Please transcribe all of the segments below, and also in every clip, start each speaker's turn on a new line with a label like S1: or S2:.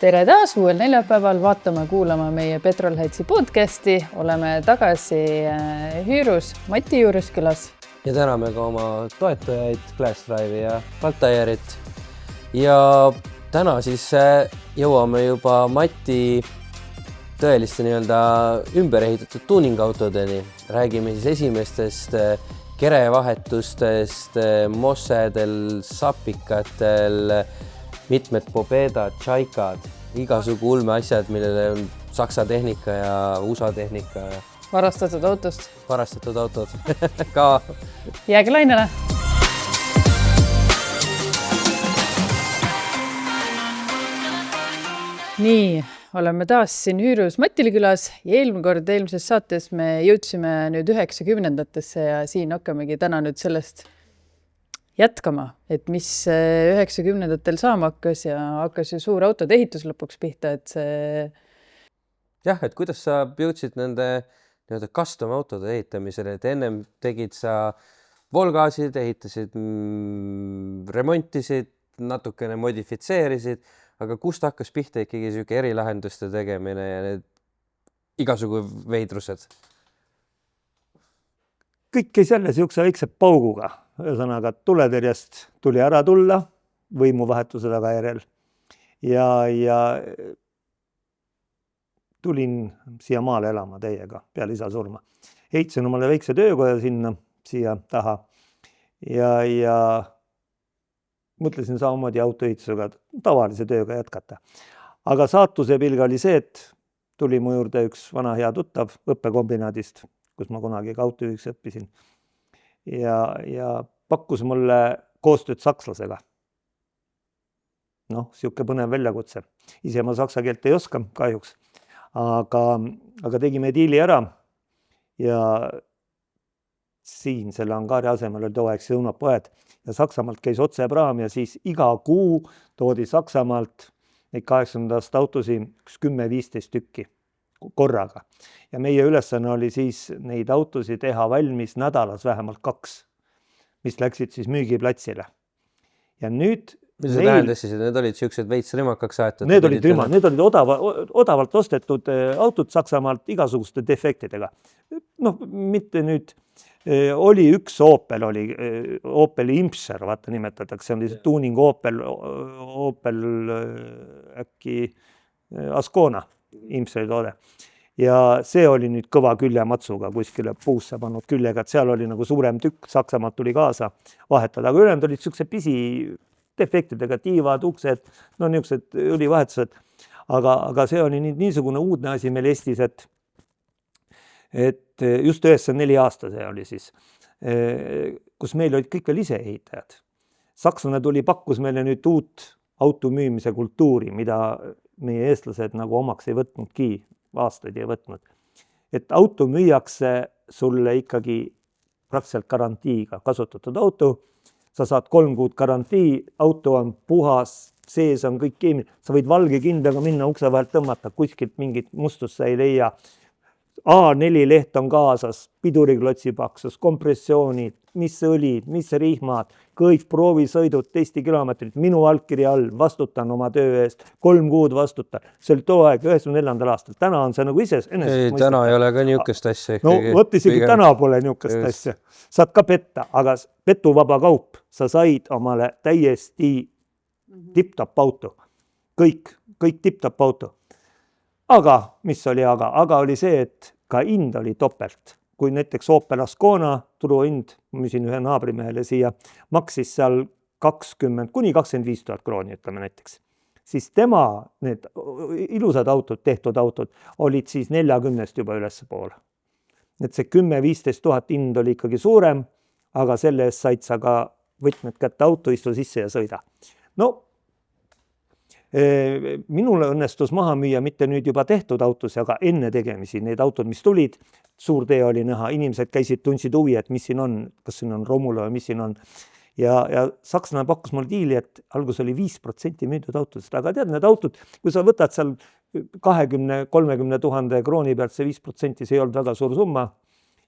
S1: Tere taas uuel neljapäeval vaatama kuulama meie Petrolheadsi podcasti. Oleme tagasi Hüürus Mati Juuriskülas.
S2: Ja täname ka oma toetajaid, Glassdrive'i ja Baltaierit. Ja täna siis jõuame juba Mati tõeliste ümber ehitatud tuuningautodeni. Räägime siis esimestest kerevahetustest, mossedel, sapikatel, mitmed Pobedad, Tšaikad, igasugu ulme asjad, millele on Saksa tehnika ja USA tehnika.
S1: Varastatud autost.
S2: Varastatud autod ka.
S1: Jääge lainele. Nii, oleme taas siin Hüürus Matili külas ja eelmises saates me jõudsime nüüd 90-ndatesse ja siin hakkamegi täna nüüd sellest jätkama, et mis 90-ndatel saama hakkas ja hakkas ju suur autode ehitus lõpuks pihta, et see...
S2: Jah, et kuidas sa jõudsid nende custom autode ehitamisele, et ennem tegid sa Volgasid, ehitasid, remontisid, natukene modifitseerisid, aga kust hakkas pihta ikkagi selline erilahenduste tegemine ja need igasugu veidrused?
S3: Kõik käis jälle siukse väikse pauguga. Ühesõnaga, tuletõrjest tuli ära tulla võimuvahetuse tagajärjel ja tulin siia maale elama teiega peale isa surma. Heitsin omale väikse töökoja sinna, siia taha ja mõtlesin samamoodi autoehitusega tavalise tööga jätkata. Aga saatuse pilga oli see, et tuli mu juurde üks vana hea tuttav õppekombinaadist, kus ma kunagi ka autojuhiks õppisin. Ja pakkus mulle koostööd sakslasega. Siuke põnev väljakutse. Ise ma saksa keelt ei oska kahjuks, aga tegime diili ära ja siin selle angaari asemel oli too aeg õunapoed ja Saksamaalt käis otsepraam ja siis iga kuu toodi Saksamaalt neid 80 autosi 10-15 tükki korraga. Ja meie ülesanne oli siis neid autosi teha valmis nädalas vähemalt 2, mis läksid siis müügiplatsile. Ja nüüd...
S2: Mis see tähendas siis, et need olid siuksed veits rimakaks aetud?
S3: Need olid odavalt ostetud autod Saksamaalt igasuguste defektidega. Mitte nüüd... Oli üks Opeli Imscher, vaata nimetatakse, see on lihtsalt tuuning Opel äkki Ascona Imscheri toode. Ja see oli nüüd kõva küljematsuga kuskile puusse pannud küljega, et seal oli nagu suurem tükk, Saksamaalt tuli kaasa vahetada, aga ülejäänud olid siukse pisi defektidega, tiivad, uksed, niisugused õlivahetused. Aga see oli niisugune uudne asi meil Eestis, et just 94 aasta see oli siis, kus meil olid kõik veel ise ehitajad. Sakslane pakkus meile nüüd uut auto müümise kultuuri, mida meie eestlased nagu omaks ei võtnudki, aastaid ei võtnud. Et auto müüakse sulle ikkagi praktiliselt garantiiga kasutatud auto, sa saad 3 kuud garantii, auto on puhas, sees on kõik keemiline, sa võid valge kindlaga minna ukse vahelt tõmmata, kuskilt mingit mustust sa ei leia. A4 leht on kaasas, piduriklotsi paksus, kompressioonid, mis õlid, mis rihmad, kõik proovisõidud, testikilomeetrid, minu allkiri all, vastutan oma töö eest, 3 kuud vastutan. See oli too aeg 94. aastal. Täna on see nagu ise enesest
S2: täna ei ole ka niisugust asja.
S3: Võt isegi täna pole niisugust asja. Saad ka petta, aga petuvaba kaup. Sa said omale täiesti tipp-top auto. Kõik tipp-top auto. Aga, mis oli aga oli see, et ka hind oli topelt. Kui näiteks Opel Ascona turuhind, müüsin ühe naabrimehele siia, maksis seal 20 kuni 25 000 krooni, ütleme näiteks. Siis tema, need ilusad autod, tehtud autod, olid siis 40 juba üles poole. Et see 10-15 000 hind oli ikkagi suurem, aga selle eest said sa ka võtmed kätte auto, istu sisse ja sõida. Minule õnnestus maha müüa mitte nüüd juba tehtud autos, aga enne tegemisi need autod, mis tulid, suur tee oli näha, inimesed käisid, tundsid huvi, et mis siin on, kas siin on romule või mis siin on. Ja sakslane pakkus mul diili, et algus oli 5% müüdud autodest, aga tead, need autod, kui sa võtad seal 20-30 000 krooni pealt see 5%, see ei olnud väga suur summa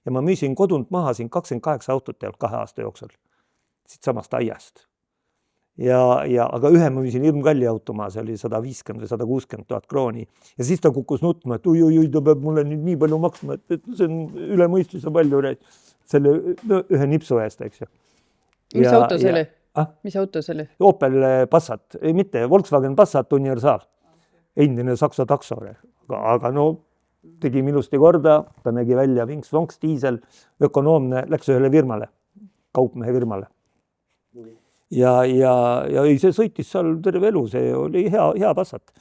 S3: ja ma müüsin kodunt maha siin 28 autot tealt 2 aasta jooksul siit samast aiast. aga ühe ma müüsin hirmkalli automaa, see oli 150 või 160 000 krooni. Ja siis ta kukkus nutma, et oi, ta peab mulle nüüd nii palju maksma, et see on üle mõistuse palju selle ühe nipsu eest, eks ju.
S1: Mis auto see oli? Mis auto see oli?
S3: Opel Passat, mitte Volkswagen Passat Universal. Endine saksa takso, aga no tegi ilusti korda, ta nägi välja vinks-vonks, diisel, ökonoomne, läks ühele firmale, kaupmehe firmale. Ja see sõitis seal terve elu, see oli hea Passat.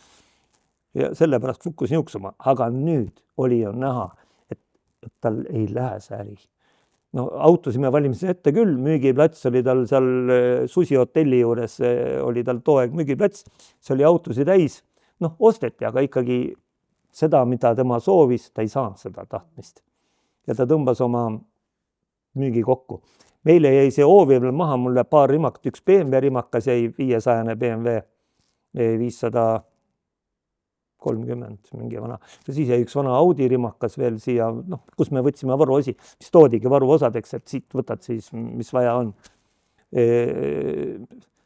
S3: Ja sellepärast kukkus niuksuma, aga nüüd oli ju näha, et tal ei lähe see äri. No autosi me valimisime ette küll, müügiplats oli tal seal Susi hotelli juures, oli tal too aeg müügiplats, see oli autosi täis, noh osteti, aga ikkagi seda, mida tema soovis, ta ei saanud seda tahtmist. Ja ta tõmbas oma müügi kokku. Meile jäi see hoovi veel maha, mulle paar rimakat, üks BMW rimakas jäi 500 BMW 530, mingi vana. Ja siis jäi üks vana Audi rimakas veel siia, noh, kus me võtsime varuosi, mis toodigi varuosadeks, et siit võtad siis, mis vaja on.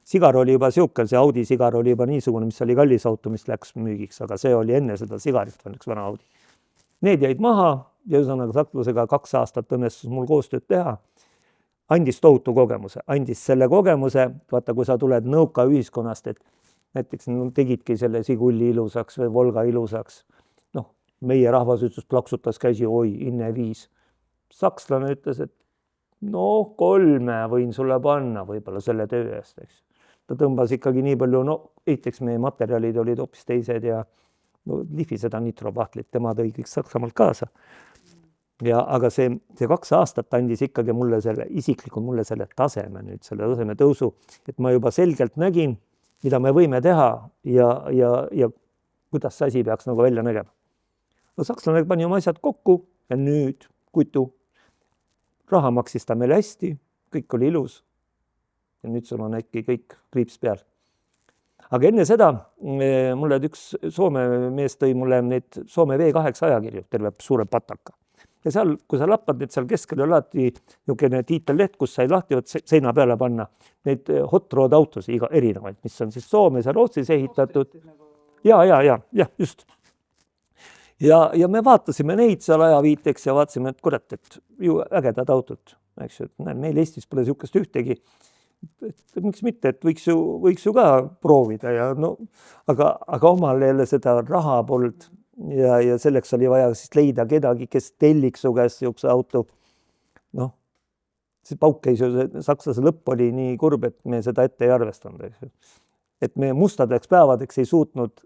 S3: Sigar oli juba siukel, see Audi sigar oli juba niisugune, mis oli kallis auto, mis läks müügiks, aga see oli enne seda sigarit, on üks vana Audi. Need jäid maha ja üsanaga saktlasega 2 aastat õnnestus mul koostööd teha. Andis tohutu kogemuse, andis selle kogemuse, vaata, kui sa tuled nõuka ühiskonnast, et näiteks tegidki selle Sigulli ilusaks või Volga ilusaks. Noh, meie rahvas ütles, plaksutas käsi, oi, inne 5. Sakslane ütles, et no 3 võin sulle panna võib-olla selle töö eest, eks. Ta tõmbas ikkagi nii palju, no eiteks meie materjalid olid hoopis teised ja no, lihvi seda nitropahtlit, tema tõi kõik Saksamaalt kaasa. Ja, aga see 2 aastat andis ikkagi mulle selle, isiklikult mulle selle taseme nüüd, selle taseme tõusu, et ma juba selgelt nägin, mida me võime teha ja kuidas see asi peaks nagu välja nägema. No, sakslane pani oma asjad kokku ja nüüd kutu. Raha maksis ta meile hästi, kõik oli ilus. Ja nüüd sul on äkki kõik kriips peal. Aga enne seda mulle üks Soome mees tõi mulle neid Soome V8 ajakirju, terve suure pataka. Ja seal, kui sa lappad, et seal keskel oli alati niisugune tiitelleht, kus sai lahti seina peale panna neid hot road autosi erinevaid, mis on siis Soomes ja Rootsis ehitatud. Ja, just. Ja me vaatasime neid seal ajaviiteks ja vaatasime, et kurat, et ju ägedad autod. Eks ju, et meil Eestis pole niisugust ühtegi. Et miks mitte, et võiks ju ka proovida. Ja no, aga omal jälle seda raha polnud. Ja selleks oli vaja siis leida kedagi, kes telliks su käest niisuguse auto. Noh, see pauk käis ju, sakslase lõpp oli nii kurb, et me seda ette ei arvestanud. Et me mustadeks päevadeks ei suutnud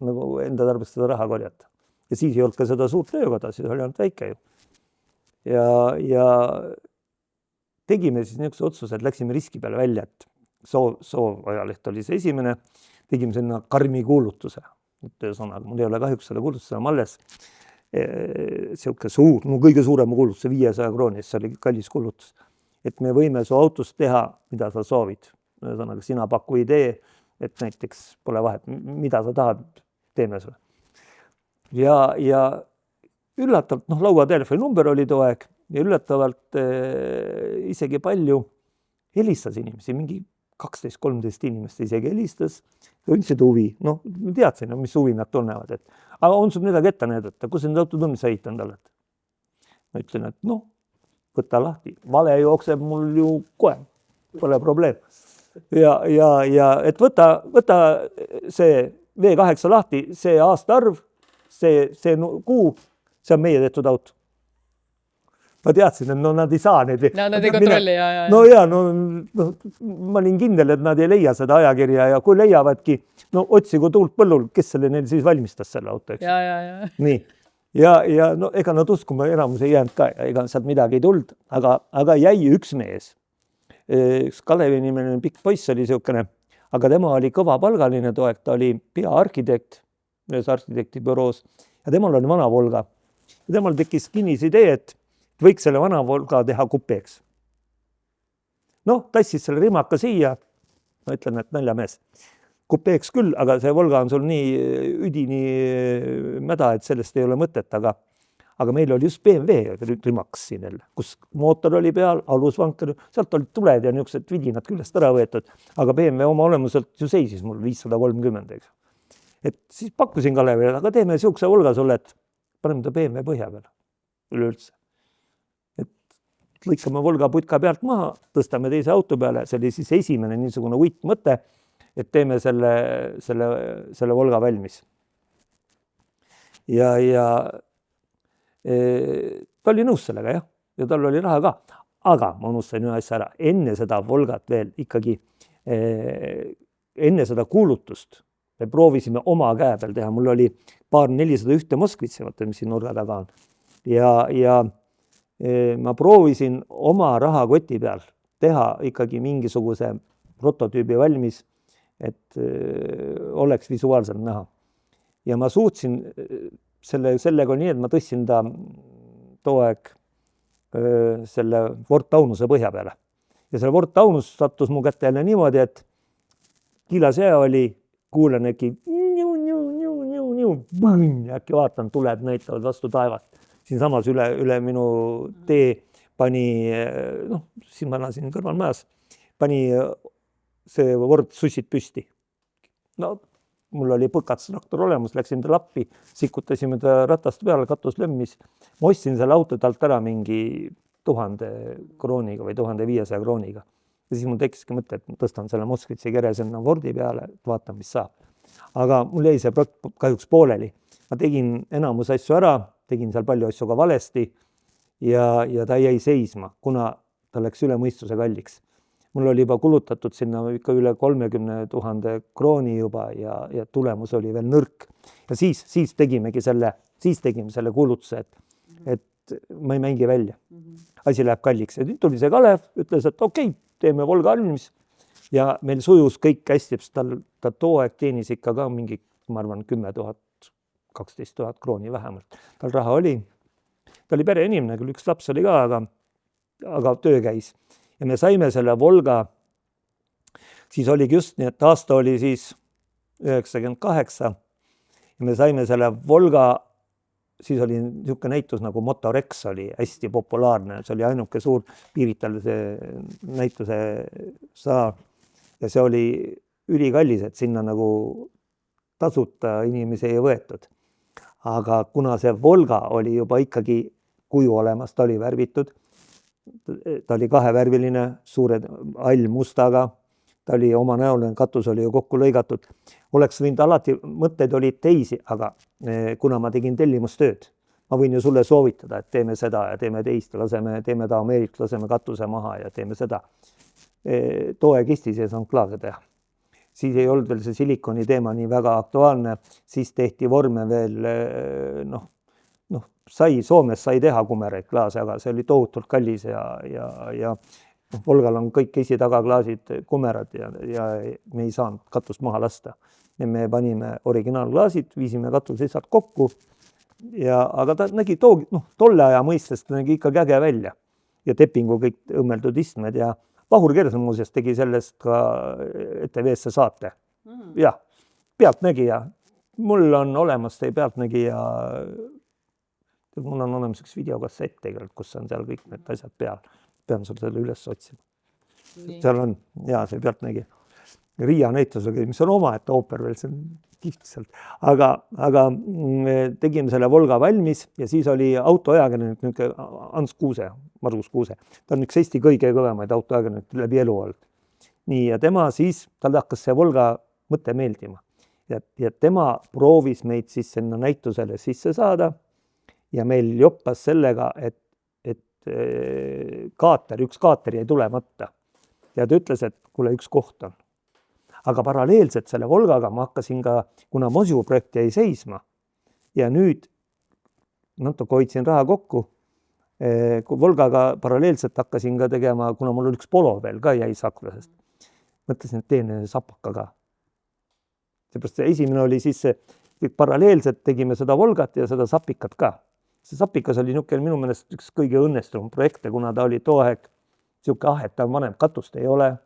S3: nagu enda tarbeks seda raha korjata. Ja siis ei olnud ka seda suurt töökoda, siis oli ainult väike ju. Ja tegime siis niisuguse otsuse, et läksime riski peale välja, et soov ajaleht oli see esimene, tegime sinna karmi kuulutuse. Ühesõnaga, mul ei ole kahjuks seda kuulutuse alles. Siuke suur, kõige suurema kuulutuse 500 krooni, see oli kallis kuulutus. Et me võime su autost teha, mida sa soovid. Ühesõnaga, sina paku idee, et näiteks pole vahet, mida sa tahad, teeme sulle. Ja üllatavalt, laua telefoni number oli too aeg ja üllatavalt isegi palju helistas inimesi, mingi 12-13 inimest isegi helistas, tundsid huvi. No, teadsin, mis huvi nad tunnevad. Aga on sul midagi ette näidata, kus need autod on, mis sa ehitanud oled? Ma ütlen, et võta lahti. Vale jookseb mul ju kohe, pole probleem. Ja et võta see V8 lahti, see aastaarv, see kuu, see on meie tehtud auto. Ma teadsin, et nad ei saa neid.
S1: Nad ei kontrolli,
S3: ma olin kindel, et nad ei leia seda ajakirja ja kui leiavadki, otsigu tuult põllul, kes selle neil siis valmistas selle auto.
S1: Ja.
S3: Nii. Ja ega nad uskuma enamus ei jäänud ka, ega sealt midagi ei tulnud, aga jäi üks mees. Üks Kalevi nimeline pikk poiss oli siukene, aga tema oli kõva palgaline too aeg, ta oli peaarhitekt ühes arhitektibüroos ja temal oli vana Volga. Ja temal tekkis kinnis idee, et võiks selle vana Volga teha kupeeks. Tassis selle rimaka siia, ma ütlen, et naljamees. Kupeeks küll, aga see Volga on sul nii üdini mäda, et sellest ei ole mõtet, aga meil oli just BMW Rimax siin jälle, kus mootor oli peal, alusvanker, sealt olid tuled ja niisugused vidinad küljest ära võetud, aga BMW oma olemuselt ju seisis mul 530, eks. Et siis pakkusin Kalevile, aga teeme niisuguse Volga sulle, et paneme ta BMW põhja peale üleüldse. Et lõikame Volga putka pealt maha, tõstame teise auto peale, see oli siis esimene niisugune uitmõte, et teeme selle Volga valmis. Ja ta oli nõus sellega, jah, ja tal oli raha ka, aga ma unustasin ühe asja ära, enne seda Volgat veel ikkagi, enne seda kuulutust me proovisime oma käe peal teha, mul oli 401 Moskvitsi, mis siin nurga taga on, ja ma proovisin oma rahakoti peal teha ikkagi mingisuguse prototüübi valmis, et oleks visuaalselt näha. Ja ma suutsin sellega nii, et ma tõstsin ta too aeg selle Ford Taunuse põhja peale. Ja selle Ford Taunus sattus mu kätte jälle niimoodi, et kiilasjää oli, kuulen äkki äkki vaatan, tuled näitavad vastu taevat. Siin samas üle minu tee pani, siin ma elasin kõrvalmajas, pani see Ford sussid püsti. No, mul oli põkats traktor olemas, läksin ta lappi, sikutasime ta ratast peale, katus lömmis. Ma ostsin selle auto talt ära mingi 1000 krooniga või 1500 krooniga. Ja siis mul tekkiski mõte, et tõstan selle Moskvitsi kere sinna Fordi peale, vaatan, mis saab. Aga mul jäi see projekt kahjuks pooleli. Ma tegin enamus asju ära, tegin seal palju asju ka valesti ja ta jäi seisma, kuna ta läks üle mõistuse kalliks. Mul oli juba kulutatud sinna ikka üle 30 000 krooni juba ja tulemus oli veel nõrk. Ja siis tegime selle kuulutuse, et ma ei mängi välja. Asi läheb kalliks. Ja nüüd tuli see Kalev, ütles, et okei, teeme Volga valmis. Ja meil sujus kõik hästi, ta too aeg teenis ikka ka mingi, ma arvan, 10 000, 12 000 krooni vähemalt. Tal raha oli. Ta oli pereinimene, küll üks laps oli ka, aga töö käis. Ja me saime selle Volga, siis oligi just nii, et aasta oli siis 98 ja me saime selle Volga, siis oli niisugune näitus nagu Motorex oli hästi populaarne, see oli ainuke suur Piirital see näituse saal ja see oli ülikallis, et sinna nagu tasuta inimesi ei võetud. Aga kuna see Volga oli juba ikkagi kuju olemas, ta oli värvitud, ta oli kahevärviline, suure allmustaga, ta oli oma näoline, katus oli ju kokku lõigatud. Oleks võinud alati, mõtteid olid teisi, aga kuna ma tegin tellimustööd, ma võin ju sulle soovitada, et teeme seda ja teeme teist, teeme ta Ameerikt, laseme katuse maha ja teeme seda. Too aeg Eestis ei saanud klaase teha. Siis ei olnud veel see silikoni teema nii väga aktuaalne, siis tehti vorme veel, Soomes sai teha kumeraid klaase, aga see oli tohutult kallis ja Volgal on kõik esi-tagaklaasid kumerad ja me ei saanud katust maha lasta. Ja me panime originaalklaasid, viisime katused kokku, aga ta nägi tolle aja mõistest nägi ikkagi äge välja ja tepingu kõik õmmeldud istmed ja Vahur Kersna muuseas tegi sellest ka ETV-sse saate. Jah, Pealtnägija. Mul on olemas see Pealtnägija, mul on olemas üks videokassett tegelikult, kus on seal kõik need asjad peal. Pean sul selle üles otsima. Seal on, see Pealtnägija. Riia näitus, mis on oma, et ooper veel, see on kihtselt. Aga tegime selle Volga valmis ja siis oli autoajakirjanik Ants Kuuse, Margus Kuuse. Ta on üks Eesti kõige kõvemaid autoajakirjanik läbi elu olnud. Nii, ja tema siis, tal hakkas see Volga mõte meeldima. Ja tema proovis meid siis sinna näitusele sisse saada ja meil joppas sellega, et üks kaater jäi tulemata. Ja ta ütles, et kuule, üks koht on. Aga paralleelselt selle Volgaga ma hakkasin ka, kuna Mosju projekt jäi seisma ja nüüd natuke hoidsin raha kokku, Volgaga paralleelselt hakkasin ka tegema, kuna mul oli üks Polo veel ka jäi saklasest. Mõtlesin, et teen sapaka ka. Seepärast esimene oli siis, paralleelselt tegime seda Volgat ja seda sapikat ka. See sapikas oli minu meelest üks kõige õnnestum projekte, kuna ta oli too aeg niisugune ahetav vanem, katust ei ole,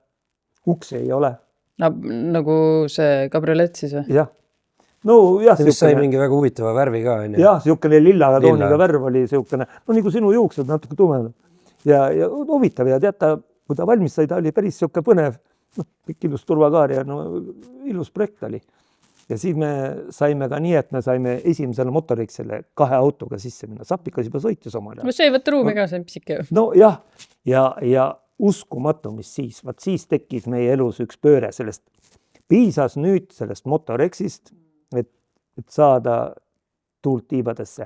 S3: uks ei ole.
S1: No, nagu see kabriolett siis või?
S3: Jah. nojah,
S2: mis sai mingi väga huvitava värvi ka, on ju?
S3: jah, niisugune lillaga
S2: Lilla.
S3: tooniga värv oli niisugune, no nagu sinu juuksed natuke tumedad. Ja huvitav ja tead ta, kui ta valmis sai, ta oli päris niisugune põnev, kõik ilus turvakaar ja no ilus projekt oli. Ja siis me saime ka nii, et me saime esimesele motoriksele 2 autoga sisse minna. Sapikas juba sõitis omal ajal.
S1: No see ei võtta ruumi ka, see on pisike.
S3: No jah, ja uskumatu, mis siis. Vaat siis tekkis meie elus üks pööre sellest. Piisas nüüd sellest motoreksist, et saada tuult tiibadesse.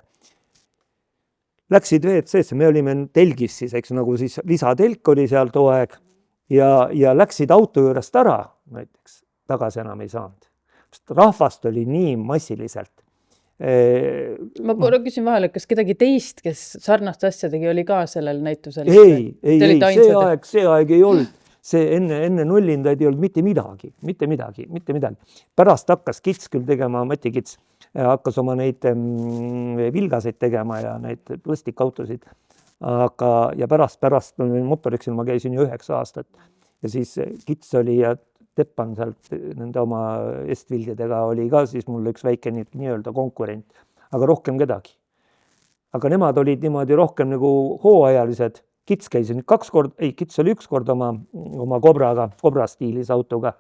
S3: Läksid WC-sse, me olime telgis siis, eks nagu siis lisatelk oli seal too aeg ja läksid auto juurest ära, näiteks tagasi enam ei saanud. Rahvast oli nii massiliselt.
S1: Ma küsin vahele, kas kedagi teist, kes sarnast asja tegi, oli ka sellel näitusel?
S3: Ei, see aeg ei olnud. See enne nullindaid ei olnud mitte midagi. Pärast hakkas Kits küll tegema, Mati Kits hakkas oma neid vilgaseid tegema ja neid plastikautosid. Ja pärast motoriksil ma käisin ju 9 aastat ja siis Kits oli ja Teppan sealt nende oma Estvilgedega oli ka siis mul üks väike nii-öelda konkurent, aga rohkem kedagi. Aga nemad olid niimoodi rohkem nagu hooajalised. Kits käis nüüd 2 korda, Kits oli 1 kord oma Cobra stiilis autoga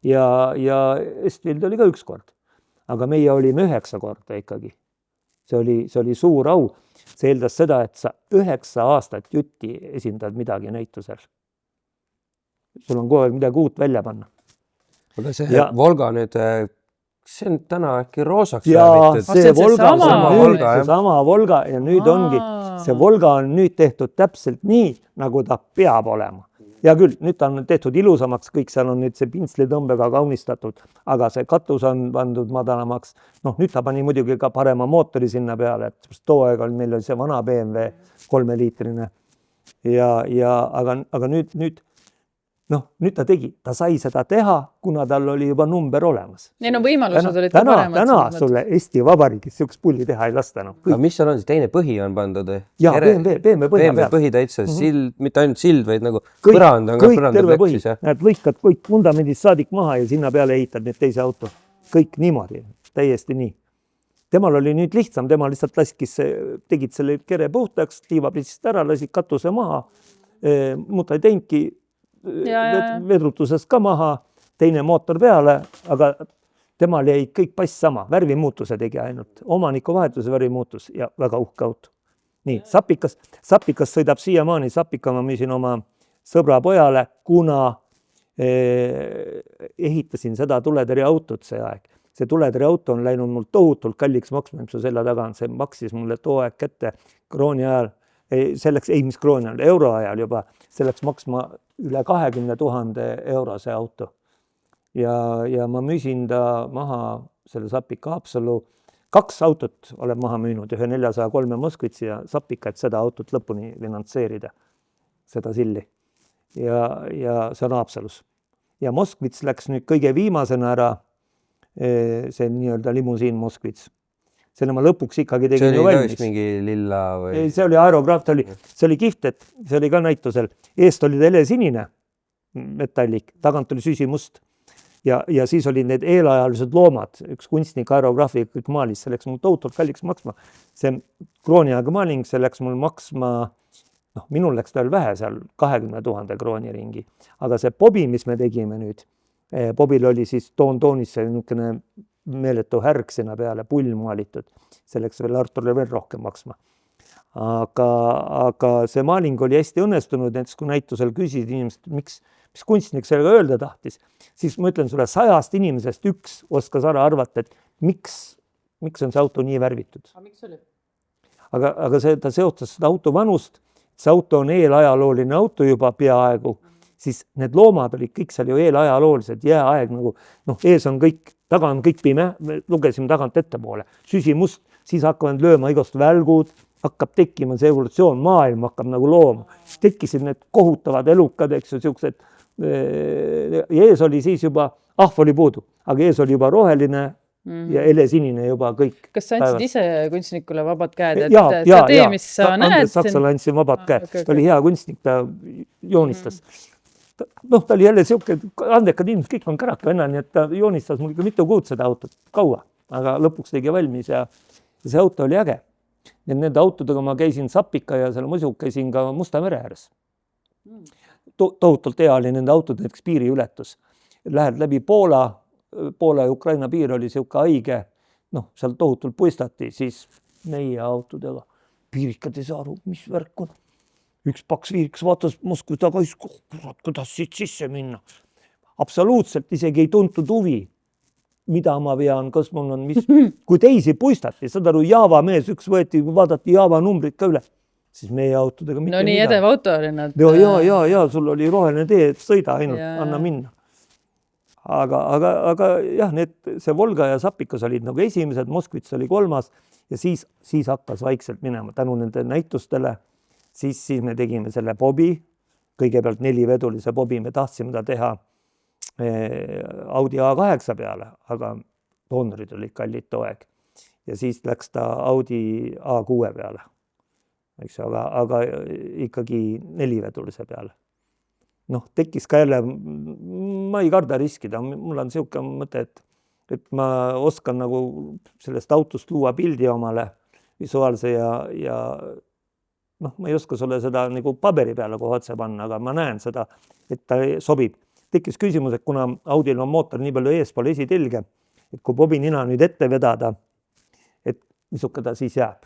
S3: ja Estvild oli ka 1 kord. Aga meie olime 9 korda ikkagi. See oli suur au. See eeldas seda, et sa 9 aastat jutti esindad midagi näitusel. Sul on kogu aeg midagi uut välja panna.
S2: Aga see Volga nüüd, see on täna äkki roosaks
S3: värvitud.
S2: See
S3: sama Volga ja nüüd ongi, see Volga on nüüd tehtud täpselt nii, nagu ta peab olema. Ja küll, nüüd ta on tehtud ilusamaks, kõik seal on nüüd see pintslitõmbega kaunistatud, aga see katus on pandud madalamaks. Nüüd ta pani muidugi ka parema mootori sinna peale, et too aeg meil oli see vana BMW 3-liitrine. Aga nüüd ta tegi, ta sai seda teha, kuna tal oli juba number olemas.
S1: Ei no võimalused olid ka paremad.
S3: Täna sulle Eesti Vabariigis siukest pulli teha ei lasta.
S2: Aga mis seal on siis, teine põhi on pandud?
S3: Jaa, BMW
S2: põhi täitsa, sild, mitte ainult sild, vaid nagu põrand on ka põrandab leksis.
S3: Näed, lõikad kõik vundamendist saadik maha ja sinna peale ehitad need teise auto. Kõik niimoodi, täiesti nii. Temal oli nüüd lihtsam, tema lihtsalt tegid selle kere puhtaks, tiivapritsist ära, lasid katuse maha, mutta ei teinki vedrutusest ka maha, teine mootor peale, aga temal jäi kõik pass sama, värvimuutuse tegi ainult, omaniku vahetuse värvimuutus ja väga uhke auto. Nii, Sapikas sõidab siiamaani, Sapika ma müüsin oma sõbra pojale, kuna ehitasin seda tuletõrje autot see aeg. See tuletõrje auto on läinud mul tohutult kalliks maksma, mis selle taga on, see maksis mulle too aeg kätte krooni ajal, mis krooni ajal, euro ajal juba, selleks maksma üle 20 000 euro see auto. Ja ma müüsin ta maha selle Sapika Haapsalu. 2 autot olen maha müünud, ühe 403 Moskvitsi ja Sapika, et seda autot lõpuni finantseerida, seda silli. Ja see on Haapsalus. Ja Moskvits läks nüüd kõige viimasena ära, see nii-öelda limusiin Moskvits. Selle ma lõpuks ikkagi tegin ju valmis.
S2: See oli mingi lilla või?
S3: See oli aerograaf, see oli kihvt, et see oli ka näitusel. Eest oli ta helesinine metallik, tagant oli süsimust. Ja siis olid need eelajalised loomad, üks kunstnik aerograafi kõik maalis, see läks mul tohutult kalliks maksma. See krooni aega maaling, see läks mul maksma, minul läks tal vähe seal 20 000 krooni ringi. Aga see Bobi, mis me tegime nüüd, Bobil oli siis toonis see niisugune meeletu härg sinna peale, pull maalitud. See läks veel Arturile veel rohkem maksma. Aga see maaling oli hästi õnnestunud, näiteks kui näitusel küsisid inimesed, mis kunstnik sellega öelda tahtis, siis ma ütlen sulle 100 inimesest 1 oskas ära arvata, et miks on see auto nii värvitud. Aga ta seotas seda auto vanust, see auto on eelajalooline auto juba peaaegu, siis need loomad olid kõik seal ju eelajaloolised, jääaeg nagu, ees on kõik, taga on kõik pime, me lugesime tagant ettepoole, süsimust, siis hakkavad lööma igast välgud, hakkab tekkima see evolutsioon, maailm hakkab nagu looma. Tekkisid need kohutavad elukad, eks ju, siuksed, ja ees oli siis juba, ahv oli puudu, aga ees oli juba roheline ja helesinine juba kõik.
S1: Kas sa andsid ise kunstnikule vabad käed, et see tee, mis sa näed?
S3: Saksale andsin vabad käed, ta oli hea kunstnik, ta joonistas. Ta oli jälle siuke, andekad inimesed, kõik on käraka venna, nii et ta joonistas mul mitu kuud seda autot, kaua. aga lõpuks tegi valmis ja see auto oli äge. Nende autodega ma käisin Sapika ja selle muidu käisin ka Musta mere ääres. Tohutult hea oli nende autod, näiteks piiriületus. Lähed läbi Poola ja Ukraina piir oli siuke haige, noh, seal tohutult puistati, siis meie autodega piirikad ei saa aru, mis värk on. Üks paks viirikas vaatas Moskva taga, kurat, kuidas siit sisse minna. Absoluutselt isegi ei tuntud huvi, mida ma vean, kas mul on, mis, kui teisi puistati, saad aru, Java mees, üks võeti, vaadati Java numbrid ka üle, siis meie autodega mitte
S1: no nii
S3: midagi.
S1: edev auto oli nad.
S3: Ja, sul oli roheline tee, et sõida ainult, anna minna. Aga jah, see Volga ja Sapikas olid nagu esimesed, Moskvits oli 3. ja siis hakkas vaikselt minema tänu nende näitustele. Siis me tegime selle bobi, kõigepealt 4-vedulise bobi, me tahtsime ta teha Audi A8 peale, aga doonorid olid kallid too aeg. Ja siis läks ta Audi A6 peale, eks, aga ikkagi 4-vedulise peale. Noh, tekkis ka jälle, ma ei karda riskida, mul on siuke mõte, et ma oskan nagu sellest autost luua pildi omale visuaalse ja noh, ma ei oska sulle seda nagu paberi peale kohe otse panna, aga ma näen seda, et ta sobib. Tekkis küsimus, et kuna Audil on mootor nii palju eespool esitelge, et kui bobi nina nüüd ette vedada, et misuke ta siis jääb.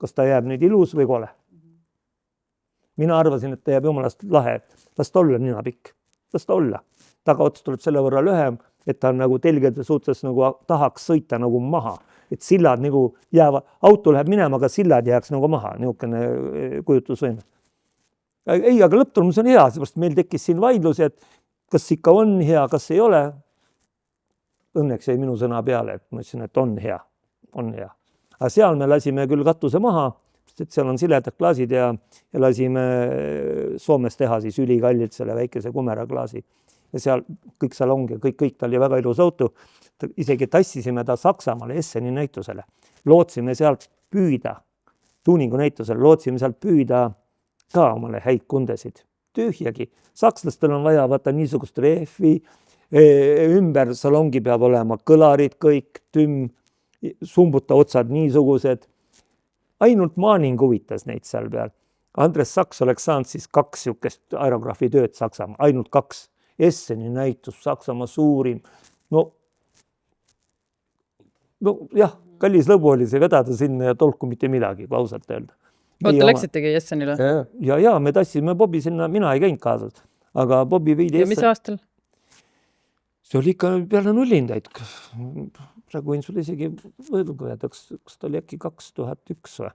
S3: Kas ta jääb nüüd ilus või kole? Mina arvasin, et ta jääb jumalast lahe, las ta olla nina pikk, las ta olla. Tagaots tuleb selle võrra lühem, et ta on nagu telgede suhtes nagu tahaks sõita nagu maha. Et sillad nagu jäävad, auto läheb minema, aga sillad jääks nagu maha, niisugune kujutusvõime. Ei, aga lõpptulemus on hea, seepärast meil tekkis siin vaidlusi, et kas ikka on hea, kas ei ole. Õnneks jäi minu sõna peale, et ma ütlesin, et on hea. Aga seal me lasime küll katuse maha, et seal on siledad klaasid ja lasime Soomes teha siis ülikallilt selle väikese Kumera klaasi. Ja seal kõik salongi, kõik ta oli väga ilus auto. Isegi tassisime ta Saksamaale Esseni näitusele. Lootsime sealt püüda, tuuningu näitusele, lootsime sealt püüda ka omale häid kundesid. Tühjagi. Sakslastel on vaja vaata niisugust rehvi, ümber salongi peab olema kõlarid kõik, sumbuta otsad niisugused. Ainult Maaning huvitas neid seal peal. Andres Saks oleks saanud siis 2 siukest aerograafi tööd Saksamaa, ainult 2. Esseni näitus, Saksamaa suurim. No jah, kallis lõbu oli see vedada sinna ja tolku mitte midagi, kui ausalt öelda.
S1: Oota, läksitegi Essenile?
S3: Ja, me tassime Bobi sinna, mina ei käinud kaasas, aga Bobi viidi
S1: ja mis aastal?
S3: See oli ikka peale nullindaid. Praegu võin sulle isegi võidluga, kas ta oli äkki 2001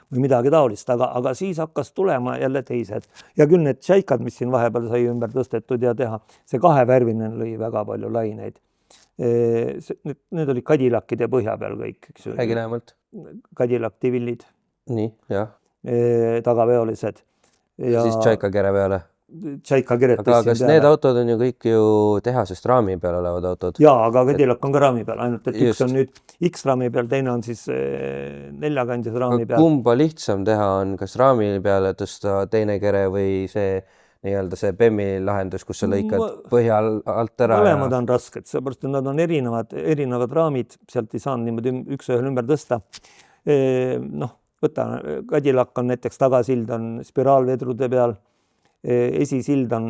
S3: või midagi taolist, aga siis hakkas tulema jälle teised. Ja küll need tšaikad, mis siin vahepeal sai ümber tõstetud ja teha, see 2-värvine lõi väga palju laineid. Need olid Cadillacide põhja peal kõik.
S2: Räägi lähemalt.
S3: Cadillac Divillid.
S2: Nii, jah.
S3: Tagaveolised.
S2: Ja siis tšaika kere peale.
S3: Aga
S2: kas need autod on ju kõik ju tehasest raami peal olevad autod?
S3: Jaa, aga Cadillac on ka raami peal, ainult et üks on nüüd X-raami peal, teine on siis 4-kandjas raami peal.
S2: Kumba lihtsam teha on, kas raami peale tõsta teine kere või see nii-öelda see BEM-i lahendus, kus sa lõikad põhjal alt ära?
S3: Mõlemad on rasked, seepärast et nad on erinevad raamid, sealt ei saanud niimoodi üks-ühel ümber tõsta. Noh, võta, Cadillac on näiteks tagasild on spiraalvedrude peal, esisild on,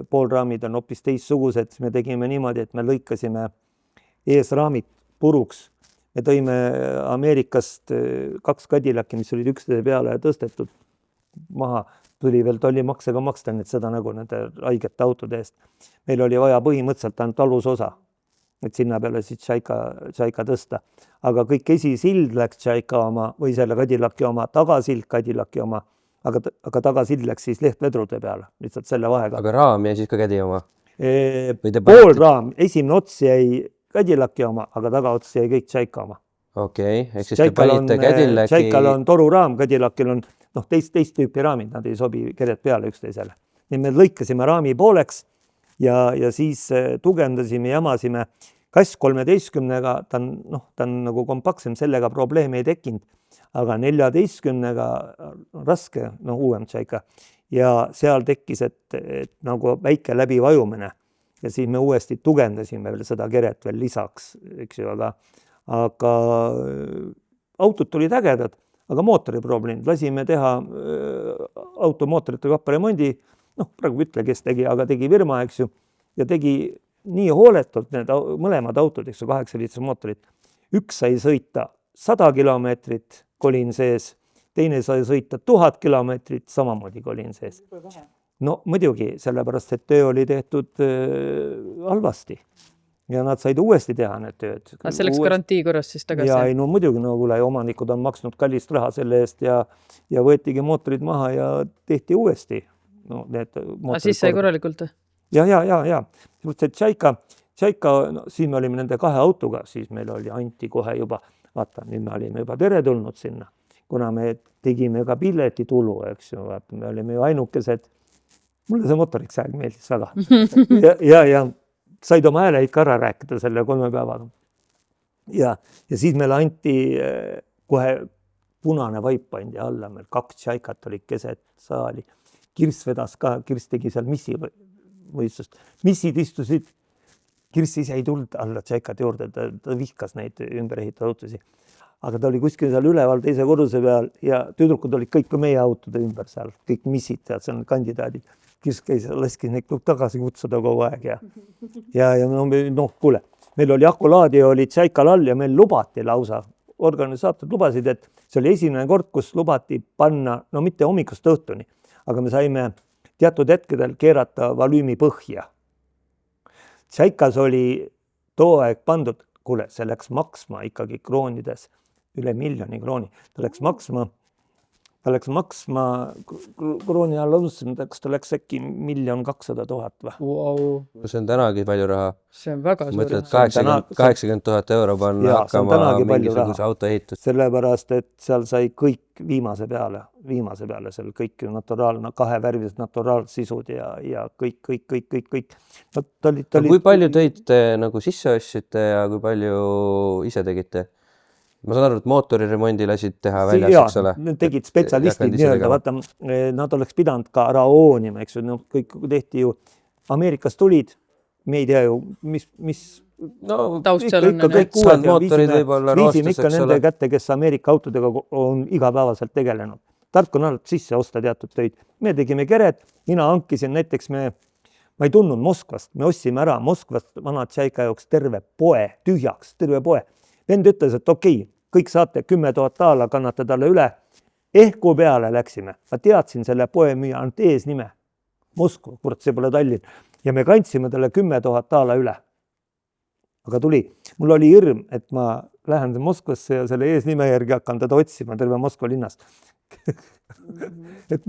S3: poolraamid on hoopis teissugused, me tegime niimoodi, et me lõikasime eesraamid puruks. Me tõime Ameerikast 2 Cadillac'i, mis olid üksteise peale tõstetud maha, tuli veel tollimakse ka maksta, et seda nagu nende haigete autode eest. Meil oli vaja põhimõtteliselt ainult alusosa, et sinna peale siis tšaika tõsta. Aga kõik esisild läks tšaika oma või selle Cadillac'i oma, tagasild Cadillac'i oma, aga tagasild läks siis lehtvedrude peale, lihtsalt selle vahega.
S2: Aga raam jäi siis ka Cadi oma?
S3: Poolraam, esimene ots jäi Cadillac'i oma, aga tagaots jäi kõik tšaika oma.
S2: Okei, ehk siis te panite Cadillac'i...
S3: Tšaikal on toruraam, Cadillac'il on teist tüüpi raamid, nad ei sobi kered peale üksteisele. Nii me lõikasime raami pooleks ja siis tugevdasime, jamasime. Kass 13-ga, ta on nagu kompaktsem, sellega probleemi ei tekkinud, aga 14-ga raske, uuem tšaika. Ja seal tekkis, et nagu väike läbivajumine. ja siis me uuesti tugevdasime veel seda keret veel lisaks, eks ju, aga autod tulid ägedad, aga mootori probleem, lasime teha automootorite kapparemondi, praegu ütle, kes tegi, aga tegi firma, eks ju, ja tegi nii hooletult need mõlemad autod, eks ju, 8-liitrise mootorid. Üks sai sõita 100 kilomeetrit kolin sees, teine sai sõita 1000 kilomeetrit, samamoodi kolin sees. No muidugi, sellepärast, et töö oli tehtud halvasti ja nad said uuesti teha need tööd.
S1: Aga see läks garantii korras siis tagasi?
S3: Ja ei, no muidugi, omanikud on maksnud kallist raha selle eest ja võetigi mootorid maha ja tehti uuesti. No,
S1: aga siis sai korralikult?
S3: Ja. Tšaika, siis me olime nende 2 autoga, siis meil oli Anti kohe juba, vaata, nüüd me olime juba teretulnud sinna, kuna me tegime ka piletitulu, eks ju, vaata, me olime ju ainukesed. Mulle see mootoriks aeg meeldis väga. Ja said oma hääle ikka ära rääkida selle 3 päevaga. Ja siis meil anti kohe punane vaip pandi alla, meil 2 Tšaikat olid keset saali. Kirss vedas ka, Kirss tegi seal missi võistlust. Missid istusid, Kirss ise ei tulnud alla Tšaikat juurde, ta vihkas neid ümber ehitada autosi. Aga ta oli kuskil seal üleval teise korruse peal ja tüdrukud olid kõik meie autode ümber seal, kõik missid seal, seal kandidaadid. Kirss käis, laskis neid tagasi kutsuda kogu aeg ja kuule, meil oli akulaadi, oli Tšaikal all ja meil lubati lausa, organisaator lubasid, et see oli esimene kord, kus lubati panna, no mitte hommikust õhtuni, aga me saime teatud hetkedel keerata volüümi põhja. Tšaikas oli too aeg pandud, kuule, see läks maksma ikkagi kroonides üle 1 000 000 krooni. Ta läks maksma krooni alla otsustasin, kas ta läks äkki 1 200 000 või?
S1: Wow.
S2: See on tänagi palju raha.
S1: See on väga suur
S2: raha. 80 000 euro panna hakkama mingisuguse auto ehitust.
S3: Sellepärast, et seal sai kõik viimase peale seal kõik naturaalne, 2 värvilised naturaalsisud ja kõik.
S2: Kui palju teid te nagu sisse ostsite ja kui palju ise tegite? Ma saan aru, et mootoriremondi lasid teha väljas, eks ole?
S3: Nad tegid spetsialistid nii-öelda, vaata, nad oleks pidanud ka ära oonima, eks ju, kõik tehti ju, Ameerikast tulid, me ei tea ju, mis
S1: taust seal on.
S3: Viisime ikka nende kätte, kes Ameerika autodega on igapäevaselt tegelenud. Tark on alati sisse osta teatud töid. Me tegime keret, mina hankisin näiteks, ma ei tundnud Moskvast, me ostsime ära Moskvast vana Tšaika jaoks terve poe, tühjaks, terve poe. Vend ütles, et okei, kõik saate 10 000 taala, kannate talle üle. Ehku peale läksime. Ma teadsin selle poe müüa ainult eesnime. Moskva, kurat, see pole Tallinn. Ja me kandsime talle 10 000 taala üle. Aga tuli. Mul oli hirm, et ma lähen Moskvasse ja selle eesnime järgi hakkan teda otsima terve Moskva linnast. Et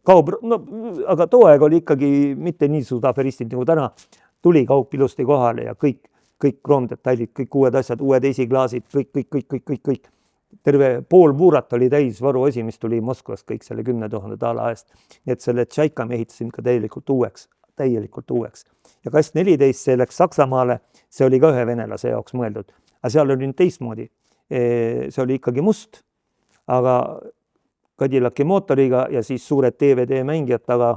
S3: aga too aeg oli ikkagi mitte nii suud aferistid nagu täna. Tuli kaup ilusti kohale ja kõik kroondetailid, kõik uued asjad, uued esiklaasid, kõik. Terve pool puurat oli täis varuosi, mis tuli Moskvast kõik selle 10 000 taala eest. Nii et selle Tšaika me ehitasin ka täielikult uueks. Ja Kast 14, see läks Saksamaale, see oli ka ühe venelase jaoks mõeldud. Aga seal oli teistmoodi. See oli ikkagi must, aga Cadillaki mootoriga ja siis suured DVD-mängijad taga,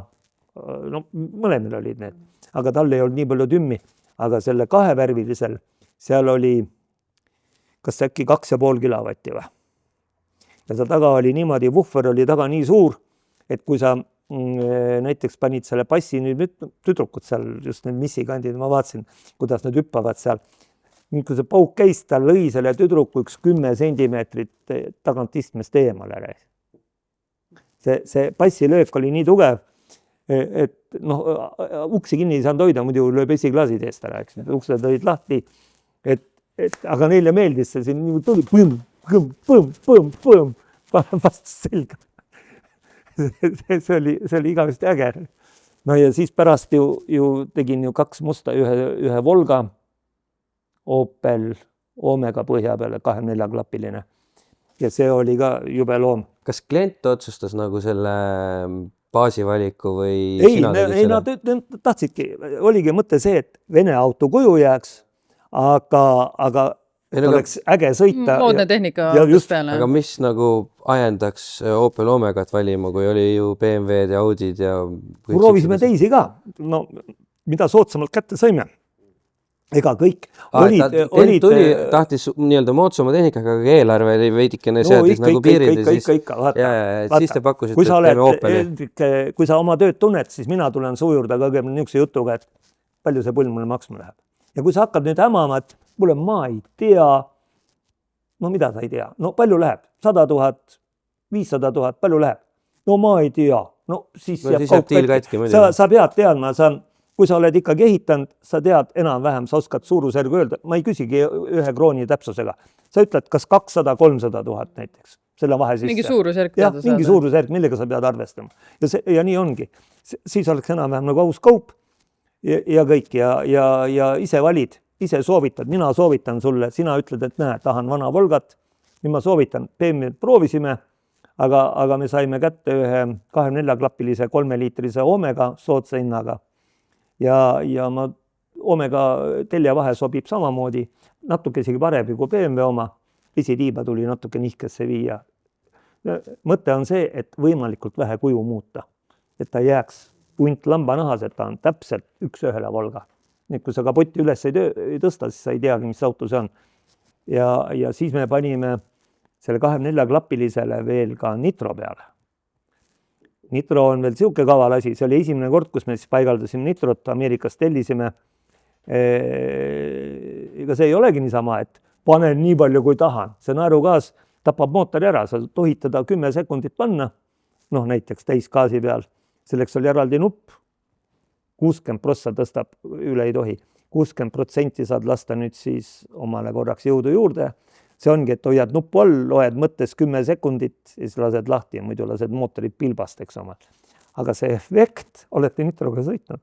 S3: mõlemil olid need. Aga tal ei olnud nii palju tümmi. Aga selle 2-värvilisel, seal oli kas äkki 2,5 kilovatti või. Ja seal taga oli niimoodi, vuhver oli taga nii suur, et kui sa näiteks panid selle passi, nüüd tüdrukud seal, just need missikandid, ma vaatasin, kuidas nad hüppavad seal. Nüüd kui see pauk käis, ta lõi selle tüdruku 10 sentimeetrit tagant istmest eemale. See passilöök oli nii tugev, et uksi kinni ei saanud hoida, muidu lööb esiklaasid eest ära, eks. Uksed olid lahti, aga neile meeldis see siin nii tuli põmm, vastu selga. See oli igavesti äge. No ja siis pärast ju tegin ju 2 musta, ühe Volga, Opel, Omega põhja peale, 24-klapiline. Ja see oli ka jube loom.
S2: Kas klient otsustas nagu selle baasivaliku või
S3: ei, nad tahtsidki, oligi mõte see, et Vene auto kuju jääks, aga oleks äge sõita.
S1: Moodne tehnika peale.
S2: Aga mis nagu ajendaks Opel Omegat valima, kui oli ju BMW-d ja Audid ja...
S3: Proovisime teisi ka. No mida soodsamalt kätte saime. Ega kõik
S2: tahtis nii-öelda moodsama tehnikaga, aga eelarve oli veidikene seadis nagu piirid ja siis te pakkusite,
S3: kui sa oled, kui sa oma tööd tunned, siis mina tulen suu juurde kõigepealt niisuguse jutuga, et palju see pull mulle maksma läheb. Ja kui sa hakkad nüüd hämama, et mulle ma ei tea, no mida sa ei tea, no palju läheb, 100 000, 500 000, palju läheb, no ma ei tea, no siis
S2: jääb tiil katki.
S3: Sa pead teadma, kui sa oled ikkagi ehitanud, sa tead enam-vähem, sa oskad suurusjärgu öelda, ma ei küsigi 1 krooni täpsusega. Sa ütled, kas 200-300 000 näiteks, selle vahe sisse.
S1: Mingi suurusjärk
S3: teada saada. Mingi suurusjärk, millega sa pead arvestama. Ja nii ongi. Siis oleks enam-vähem nagu aus kaup ja kõik ja ise valid, ise soovitad. Mina soovitan sulle, sina ütled, et näe, tahan vana Volgat. Nüüd ma soovitan, BMW proovisime, aga me saime kätte ühe 24-klappilise 3-liitrise Omega soodsa hinnaga. Ja ma Omega telje vahe sobib samamoodi, natuke isegi paremini kui BMW oma, pisitiiba tuli natuke nihkesse viia. Mõte on see, et võimalikult vähe kuju muuta, et ta jääks punt lambanahas, et ta on täpselt 1-1 Volga. Nüüd, kui sa kapotti üles ei tõsta, siis sa ei teagi, mis auto see on. Ja siis me panime selle 24-klappilisele veel ka nitro peale. Nitro on veel siuke kaval asi, see oli esimene kord, kus me siis paigaldasime nitrot, Ameerikast tellisime. Ega see ei olegi niisama, et panen nii palju, kui tahan. See naerugaas tapab mootori ära, sa tohid teda 10 sekundit panna, noh näiteks täisgaasi peal. Selleks oli eraldi nupp, 60% tõstab, üle ei tohi. 60% saad lasta nüüd siis omale korraks jõudu juurde. See ongi, et hoiad nuppu all, loed mõttes 10 sekundit ja siis lased lahti ja muidu lased mootorit pilbast, eks oma. Aga see efekt, olete nitroga sõitnud?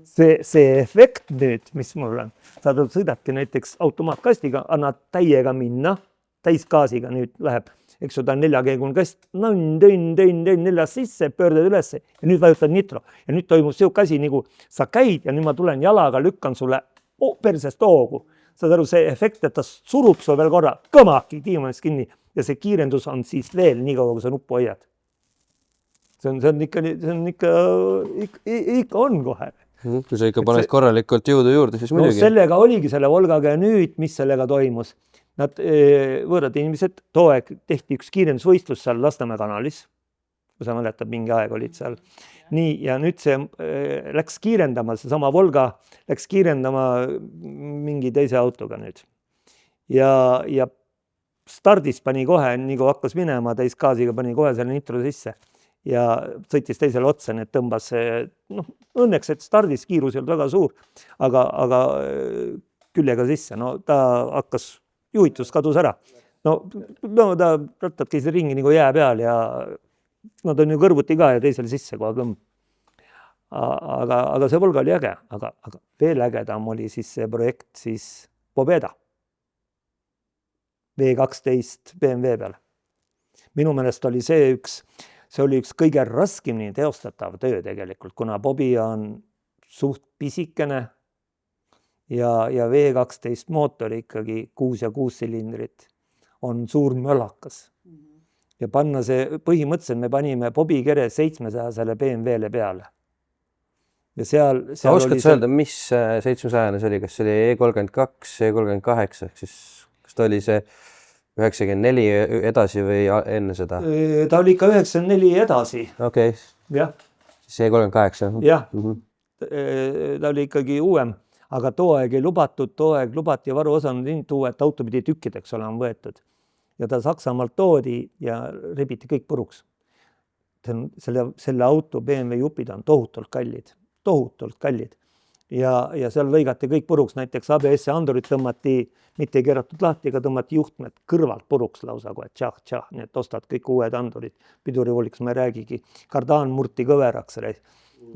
S3: See efekt nüüd, mis mul on, sa sõidadki näiteks automaatkastiga, annad täiega minna, täisgaasiga nüüd läheb, eks ju, ta on 4G-kun kast, neljas sisse, pöördad üles ja nüüd vajutad nitro. Ja nüüd toimub siuke asi, nagu sa käid ja nüüd ma tulen jalaga, lükkan sulle persest hoogu. Saad aru, see efekt, et ta surub su veel korra, kõmaki tiimanes kinni ja see kiirendus on siis veel nii kaua, kui sa nuppu hoiad. See on ikka on kohe.
S2: Kui sa ikka paned korralikult jõudu juurde, siis muidugi.
S3: No sellega oligi selle Volgaga ja nüüd, mis sellega toimus. Nad võõrad inimesed, too aeg tehti üks kiirendusvõistlus seal Lasnamäe kanalis, kui sa mäletad, mingi aeg olid seal. Nii, ja nüüd see läks kiirendama, see sama Volga läks kiirendama mingi teise autoga nüüd. Ja stardis pani kohe, nii kui hakkas minema, täisgaasiga pani kohe selle nitro sisse ja sõitis teisele otsa, nii et tõmbas õnneks, et stardis kiirus ei olnud väga suur, aga küljega sisse, no ta hakkas, juhitus kadus ära. No ta rattad käisid ringi nagu jää peal ja nad on ju kõrvuti ka ja teisel sisse kohe kõmm. Aga see Volga oli äge, aga veel ägedam oli siis see projekt siis Pobeda. V12 BMW peale. Minu meelest oli see oli üks kõige raskemini teostatav töö tegelikult, kuna Bobi on suht pisikene ja V12 mootor ikkagi 6 ja 6 silindrit on suur mölakas. Ja panna see, põhimõtteliselt me panime Bobi kere 700-le BMW-le peale. Ja seal
S2: oskad sa öelda, mis 700-ne see oli? Kas see oli E32, E38, ehk siis kas ta oli see 94 edasi või enne seda?
S3: Ta oli ikka 94 edasi.
S2: Okei.
S3: Jah.
S2: Siis E38.
S3: Jah. Ta oli ikkagi uuem, aga too aeg ei lubatud, too aeg lubati varuosanud nii tuua, et auto pidi tükkideks olema võetud. Ja ta Saksamaalt toodi ja rebiti kõik puruks. Selle auto BMW jupid on tohutult kallid. Ja seal lõigati kõik puruks, näiteks ABS-i andurit tõmmati, mitte ei keeratud lahti, aga tõmmati juhtmed kõrvalt puruks lausa, kui tšah, nii et ostad kõik uued andurid. Pidurivooliks ma ei räägigi. Kardaan murti kõveraks.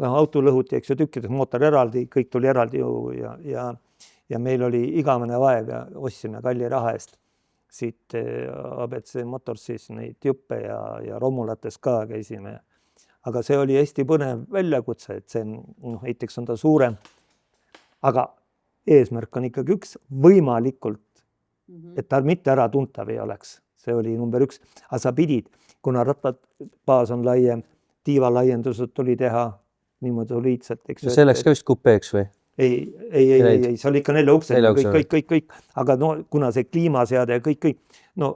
S3: Auto lõhuti, eks ju, tükkideks, mootor eraldi, kõik tuli eraldi ja meil oli igavene vaev ja ostsime kalli raha eest. Siit ABC Motors siis neid juppe ja romulates ka käisime. Aga see oli hästi põnev väljakutse, et see näiteks on ta suurem. Aga eesmärk on ikkagi üks, võimalikult, et ta mitte ära tuntav ei oleks. See oli number 1. Aga sa pidid, kuna rattabaas on laiem, tiiva laiendused tuli teha, niimoodi soliidselt, eks ju.
S2: See läks ka vist kupeeks või?
S3: Ei, see oli ikka 4 ukse, kõik, aga no kuna see kliimaseade ja kõik, no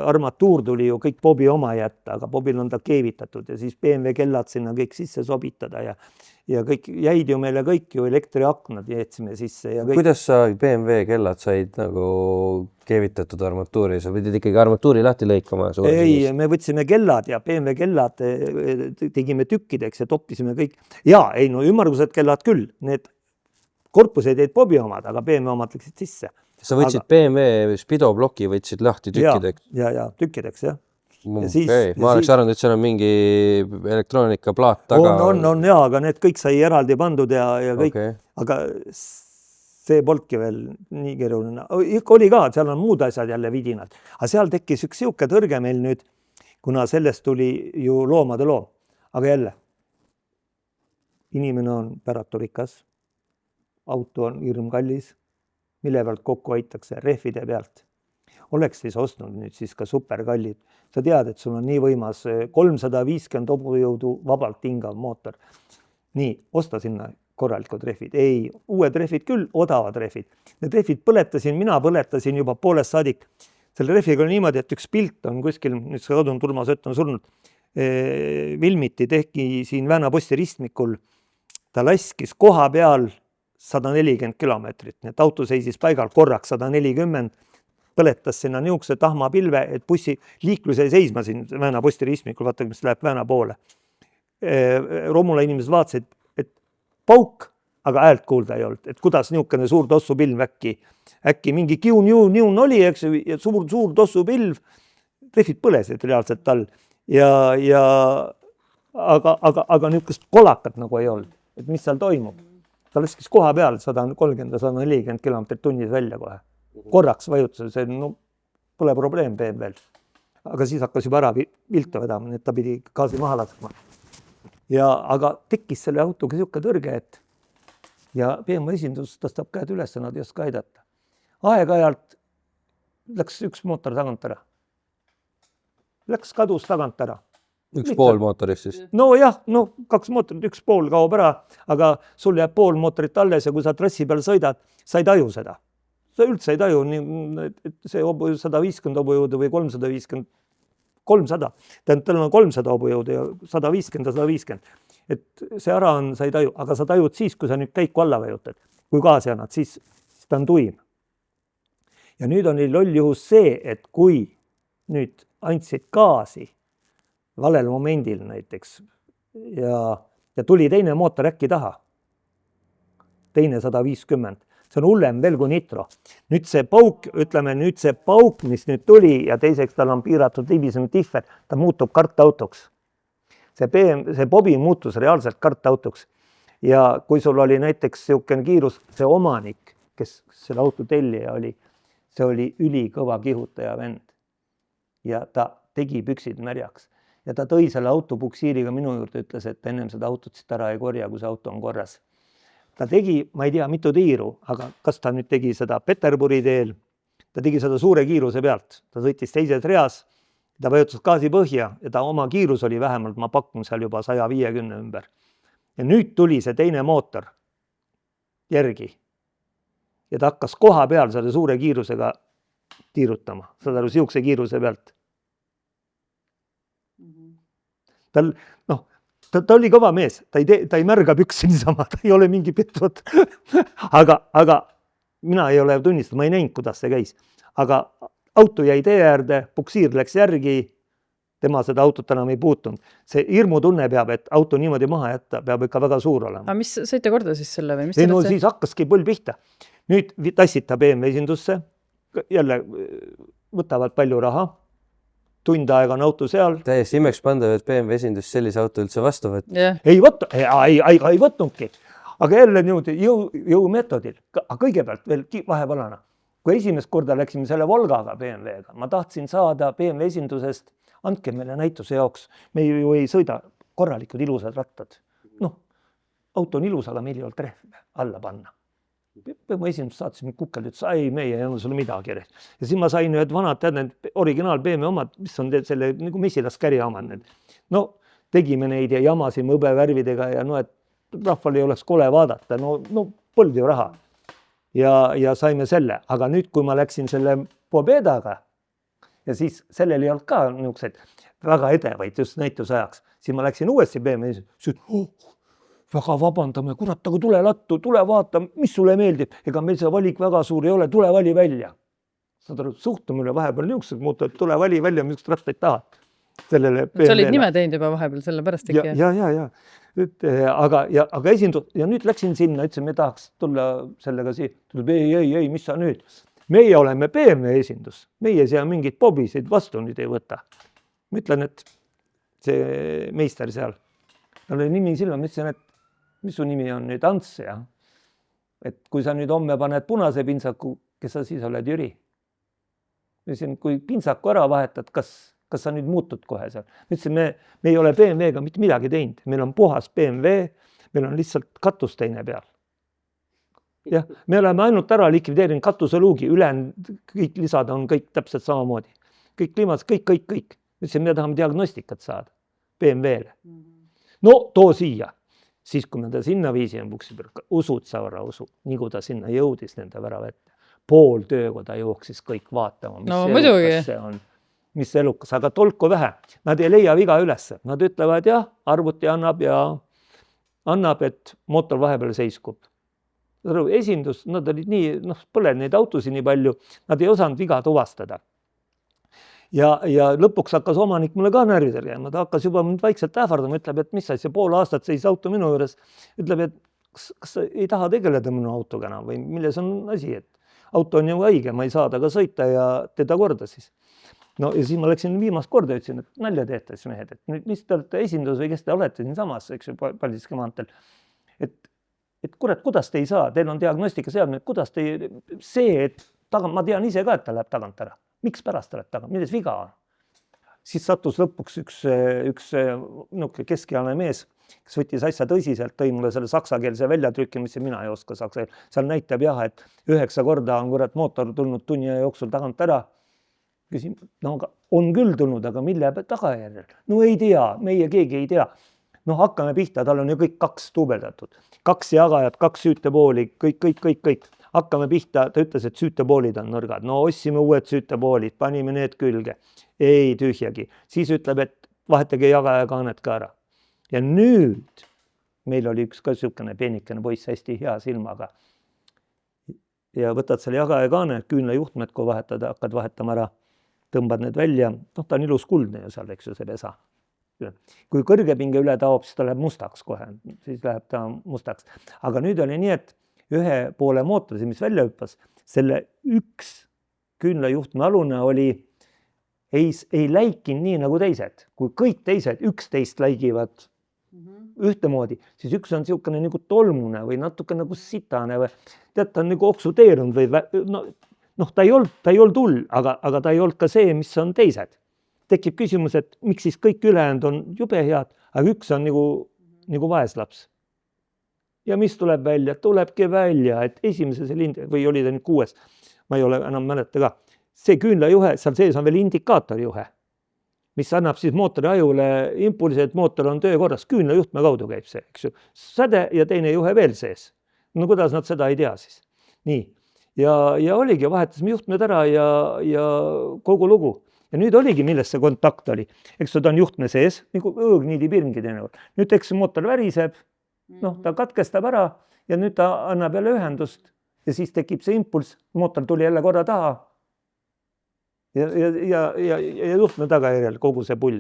S3: armatuur tuli ju kõik Bobi oma jätta, aga Bobil on ta keevitatud ja siis BMW kellad sinna kõik sisse sobitada ja kõik jäid ju meile kõik ju elektriaknad jätsime sisse ja kõik.
S2: Kuidas sa BMW kellad said nagu keevitatud armatuuri? Sa pidid ikkagi armatuuri lahti lõikama?
S3: Ei, me võtsime kellad ja BMW kellad tegime tükkideks ja toppisime kõik. Ja ei, no ümmargused kellad küll, need korpused jäid Bobi omad, aga BMW omad läksid sisse.
S2: Sa võtsid BMW spidoploki, võtsid lahti tükkideks?
S3: Ja tükkideks, jah.
S2: Ma oleks arvanud, et seal on mingi elektroonikaplaat taga.
S3: On ja, aga need kõik sai eraldi pandud ja kõik, aga see polnudki veel nii keeruline. Oli ka, seal on muud asjad jälle vidinad, aga seal tekkis üks siuke tõrge meil nüüd, kuna sellest tuli ju loomade loom, aga jälle, inimene on päraturikas, auto on hirmkallis, mille pealt kokku hoitakse, rehvide pealt. Oleks siis ostnud nüüd siis ka superkallid. Sa tead, et sul on nii võimas 350 hobujõudu vabalt hingav mootor. Nii, osta sinna korralikud rehvid. Ei, uued rehvid küll, odavad rehvid. Need rehvid mina põletasin juba poolest saadik. Selle rehviga oli niimoodi, et üks pilt on kuskil, nüüd see kadunud Urmas Ott on surnud, Vilmiti tehki siin Vääna-Posti ristmikul. Ta laskis koha peal 140 kilomeetrit, nii et auto seisis paigal korraks 140, põletas sinna niukse tahmapilve, et bussi liiklus ei seisma siin Vääna-Posti ristmikul, vaata, mis läheb Vääna poole. Romula inimesed vaatasid, et pauk, aga häält kuulda ei olnud, et kuidas niukene suur tossupilv äkki mingi kiun oli, eks, ja suur tossupilv, rehvid põlesid reaalselt all aga niukest kolakat nagu ei olnud, et mis seal toimub. Ta laskis koha peal 130-140 kilomeetrit tunnis välja kohe. Korraks vajutusel, see pole probleem BMW-l. Aga siis hakkas juba ära viltu vedama, et ta pidi gaasi maha laskma. Aga tekkis selle autoga siuke tõrge, et ja BMW esindus tõstab käed üles, nad ei oska aidata. Aeg-ajalt läks üks mootor tagant ära. Läks kadus tagant ära.
S2: Üks pool mootorist siis?
S3: No jah, 2 mootorit, üks pool kaob ära, aga sul jääb pool mootorit alles ja kui sa trassi peal sõidad, sa ei taju seda. Sa üldse ei taju, et see 150 hobujõudu või 350, 300. Tal on 300 hobujõudu ja 150 ja 150. Et see ära on, sa ei taju, aga sa tajud siis, kui sa nüüd käiku alla vajutad. Kui gaasi annad, siis ta on tuim. Ja nüüd on loll juhus see, et kui nüüd andsid gaasi valel momendil näiteks ja tuli teine mootor äkki taha, teine 150, see on hullem veel kui nitro. Nüüd see pauk, mis nüüd tuli ja teiseks tal on piiratud libisem tihver, ta muutub kartautoks. See Bobi muutus reaalselt kartautoks ja kui sul oli näiteks siukene kiirus, see omanik, kes selle auto tellija oli, see oli ülikõva kihutaja vend ja ta tegi püksid märjaks. Ja ta tõi selle auto puksiiriga minu juurde, ütles, et ennem seda autot siit ära ei korja, kui see auto on korras. Ta tegi, ma ei tea, mitu tiiru, aga kas ta nüüd tegi seda Peterburi teel, ta tegi seda suure kiiruse pealt. Ta sõitis teises reas, ta vajutas gaasi põhja ja ta oma kiirus oli vähemalt, ma pakun seal juba 150 ümber. Ja nüüd tuli see teine mootor järgi ja ta hakkas koha peal selle suure kiirusega tiirutama, saad aru, siukse kiiruse pealt. Ta oli kõva mees, ta ei märga püksi niisama, ta ei ole mingi petvad. aga mina ei ole tunnistada, ma ei näinud, kuidas see käis. Aga auto jäi tee äärde, puksiir läks järgi, tema seda autot enam ei puutunud. See hirmutunne peab, et auto niimoodi maha jätta, peab ikka väga suur olema.
S1: Aga mis saite korda siis selle või?
S3: Siis hakkaski põll pihta. Nüüd tassid ta BMW esindusse, jälle võtavad palju raha. Tund aega on auto seal.
S2: Täiesti imeks pandav, et BMW esindus sellise auto üldse vastu võtta.
S1: Yeah.
S3: Ei võtnudki. Aga jälle niimoodi jõumeetodil. Kõigepealt veel vahepalana. Kui esimest korda läksime selle Volgaga BMW-ga, ma tahtsin saada BMW esindusest, andke meile näituse jaoks. Me ju ei sõida korralikud ilusad rattad. Auto on ilus, aga meil ei olnud rehve alla panna. Ma esindus saatis mind kukkeld, ütles, ei, meie ei olnud sulle midagi. Ja siis ma sain ühed vanad, need originaal BMW omad, mis on selle nagu mesilaskärja omad. Tegime neid ja jamasime hõbevärvidega ja et rahval ei oleks kole vaadata, no polnud ju raha. Ja saime selle, aga nüüd, kui ma läksin selle Pobedaga ja siis sellel ei olnud ka niisuguseid väga edevaid just näitusajaks, siis ma läksin uuesti BMW-s, väga vabandame, kurat, aga tule lattu, tule vaata, mis sulle meeldib, ega meil see valik väga suur ei ole, tule vali välja. Saad aru, suhtumine vahepeal niisugused muutuvad, tule vali välja, mis rattaid tahad. Sellele
S1: sa olid nime teinud juba vahepeal, selle pärast ikka.
S3: Ja. Aga esindus ja nüüd läksin sinna, ütlesin, me tahaks tulla sellega siia. Tuleb, ei, mis sa nüüd? Meie oleme BMW esindus. Meie siia mingid bobisid vastu nüüd ei võta. Ma ütlen, et see meister seal, tal oli nimi silma, ma ütlesin, et mis su nimi on nüüd? Ants, ja? Et kui sa nüüd homme paned punase pintsaku, kes sa siis oled, Jüri? Ma ütlesin, kui pintsaku ära vahetad, kas sa nüüd muutud kohe seal? Ma ütlesin, me ei ole BMW-ga mitte midagi teinud. Meil on puhas BMW, meil on lihtsalt katus teine peal. Jah, me oleme ainult ära likvideerinud katuseluugi, kõik lisad on kõik täpselt samamoodi. Kõik kliimas, kõik. Ma ütlesin, me tahame diagnostikat saada BMW-le. No too siia. Siis, kui me ta sinna viisime buksi peal, usud sa ära usu, nii kui ta sinna jõudis nende värava ette. Pool töökoda jooksis kõik vaatama,
S1: mis
S3: see on. Mis elukas, aga tolku vähe. Nad ei leia viga üles. Nad ütlevad, jah, arvuti annab, et mootor vahepeal seiskub. Esindus, nad olid nii, põled neid autosi nii palju, nad ei osanud viga tuvastada. Ja lõpuks hakkas omanik mulle ka närvidel käima. Ta hakkas juba vaikselt ähvardama, ütleb, et mis sa see pool aastat seis auto minu juures. Ütleb, et kas sa ei taha tegeleda minu autoga enam või milles on asi, et auto on ju õige, ma ei saa taga sõita ja teda korda siis. No ja siis ma läksin viimast korda ja ütlesin, et nalja teete siis mehed, et mis te olete esindus või kes te olete siin samas, eks ju, Paldiski maanteel. Et kurat, kuidas te ei saa, teil on diagnostika seadme, kuidas te et ma tean ise ka, et ta läheb tagant ära. Miks pärast ta läheb tagant, milles viga on? Siis sattus lõpuks üks keskealine mees, kes võttis asja tõsiselt, tõi mulle selle saksakeelse väljatrükkimise, mina ei oska saksa. Seal näitab jah, et 9 korda on kurat mootor tulnud tunni jooksul tagant ära. Küsin, no on küll tulnud, aga mille tagajärjel? No ei tea, meie keegi ei tea. No hakkame pihta, tal on ju kõik 2 tuubeldatud. 2 jagajad, 2 süütepooli, kõik. Hakkame pihta, ta ütles, et süütepoolid on nõrgad. No ossime uued süütepoolid, panime need külge. Ei tühjagi. Siis ütleb, et vahetage jagajakaanet ka ära. Ja nüüd meil oli üks ka sükene peenikene poiss hästi hea silmaga. Ja võtad selle jagajakaane, küünla juhtmed, kui vahetada, hakkad vahetama ära. Tõmbad need välja, ta on ilus kuldne ju seal, eks ju, see pesa. Kui kõrgepinge üle taob, siis ta läheb mustaks kohe, siis läheb ta mustaks. Aga nüüd oli nii, et ühe poole mootori, mis välja hüppas, selle üks küünlajuhtme alune oli, ei läikinud nii nagu teised. Kui kõik teised 11 läigivad ühtemoodi, siis üks on niisugune nagu tolmune või natuke nagu sitane või tead, ta on nagu oksudeerunud või ta ei olnud hull, aga ta ei olnud ka see, mis on teised. Tekib küsimus, et miks siis kõik ülejäänud on jube head, aga üks on nagu vaeslaps. Ja mis tuleb välja? Tulebki välja, et esimese või oli ta nüüd 6, ma ei ole enam mäleta ka. See küünlajuhe, seal sees on veel indikaatorjuhe, mis annab siis mootori ajule impulsi, et mootor on töökorras. Küünlajuhtme kaudu käib see, eks ju. Säde ja teine juhe veel sees. No kuidas nad seda ei tea siis? Nii. Ja oligi, vahetasime juhtmed ära ja kogu lugu. Ja nüüd oligi, milles see kontakt oli. Eks ta on juhtme sees, nagu õõgniidi pirngi teinekord. Nüüd eks see mootor väriseb, ta katkestab ära ja nüüd ta annab jälle ühendust ja siis tekib see impulss, mootor tuli jälle korra taha ja juhtme tagajärjel kogu see pull.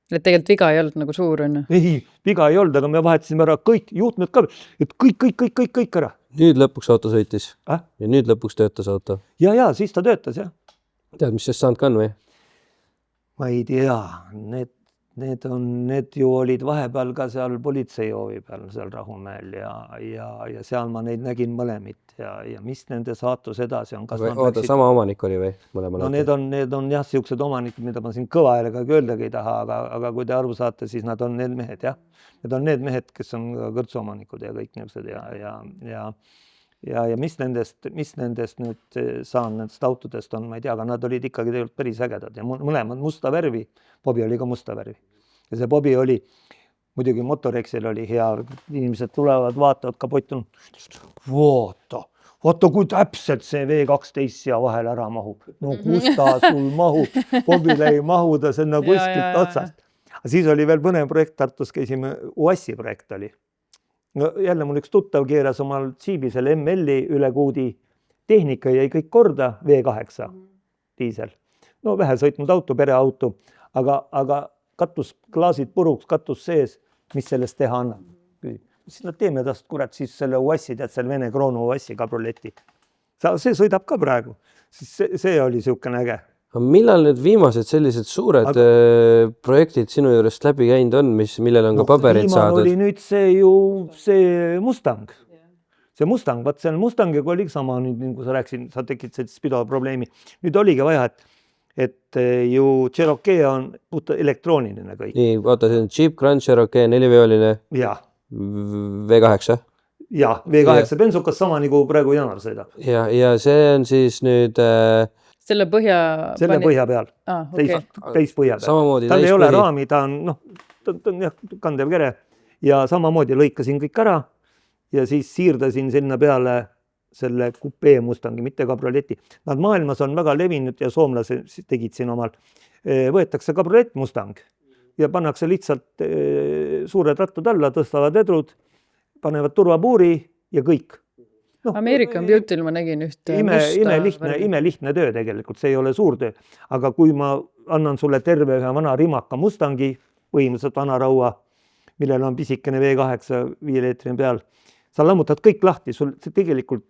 S1: Et tegelikult viga ei olnud nagu suur, on?
S3: Ei, viga ei olnud, aga me vahetasime ära kõik juhtmed ka, et kõik ära.
S2: Nüüd lõpuks auto sõitis? Ja nüüd lõpuks töötas auto?
S3: Ja, siis ta töötas, jah.
S2: Tead, mis sest saanud ka on või?
S3: Ma ei tea, need ju olid vahepeal ka seal politseijoovi peal, seal Rahumäel ja seal ma neid nägin mõlemit ja mis nende saatus edasi on.
S2: Oota, sama omanik oli või?
S3: No need on jah, siuksed omanikud, mida ma siin kõva häälega öeldagi ei taha, aga kui te aru saate, siis nad on need mehed, jah. Need on need mehed, kes on kõrtsuomanikud ja kõik niisugused ja mis nendest nüüd saan nendest autodest on, ma ei tea, aga nad olid ikkagi päris ägedad ja mõlemad musta värvi, Bobi oli ka musta värvi. Ja see Bobi oli muidugi Motorexil oli hea, inimesed tulevad, vaatavad, kapott on, vaata, kui täpselt see V12 siia vahel ära mahub. No kus ta sul mahub? Bobile ei mahuda sinna kuskilt otsast. Siis oli veel põnev projekt, Tartus käisime, UASi projekt oli. No jälle mul üks tuttav keeras omal Jeebisel ML-i üle kuudi, tehnika jäi kõik korda, V8 diisel. No vähe sõitnud auto, pereauto, aga katus klaasid puruks, katus sees, mis sellest teha annab. Siis nad teeme tast, kurat, siis selle UASi, tead selle Vene kroonu UASi kabroleti. See sõidab ka praegu. See oli siukene äge.
S2: Millal need viimased sellised suured projektid sinu juurest läbi käinud on, millel on ka paberid saadud?
S3: Oli nüüd see Mustang. See Mustang, vaat seal Mustangiga oli sama nüüd, nagu sa rääksid, sa tekid sellist spido probleemi. Nüüd oligi vaja, et ju Cherokee on puhta elektrooniline kõik.
S2: Nii, vaata, see on Jeep Grand Cherokee 4-veoline V8.
S3: Ja, V8 bensukas sama nagu praegu Janar sõidab.
S2: Ja see on siis nüüd...
S1: Selle põhja
S3: peal, täis põhja peal.
S2: Samamoodi
S3: tal ei ole raami, ta on kandev kere ja samamoodi lõikasin kõik ära ja siis siirdasin sinna peale selle kupee Mustangi, mitte kabroleti. Nad maailmas on väga levinud ja soomlased tegid siin omal. Võetakse kabrolett Mustang ja pannakse lihtsalt suured rattad alla, tõstavad vedrud, panevad turvapuuri ja kõik.
S1: American Beauty'l ma nägin ühte
S3: imelihtne töö tegelikult, see ei ole suur töö. Aga kui ma annan sulle terve ühe vana rimaka Mustangi, põhimõtteliselt vana raua, millel on pisikene V8 5 liitrini peal, sa lammutad kõik lahti, tegelikult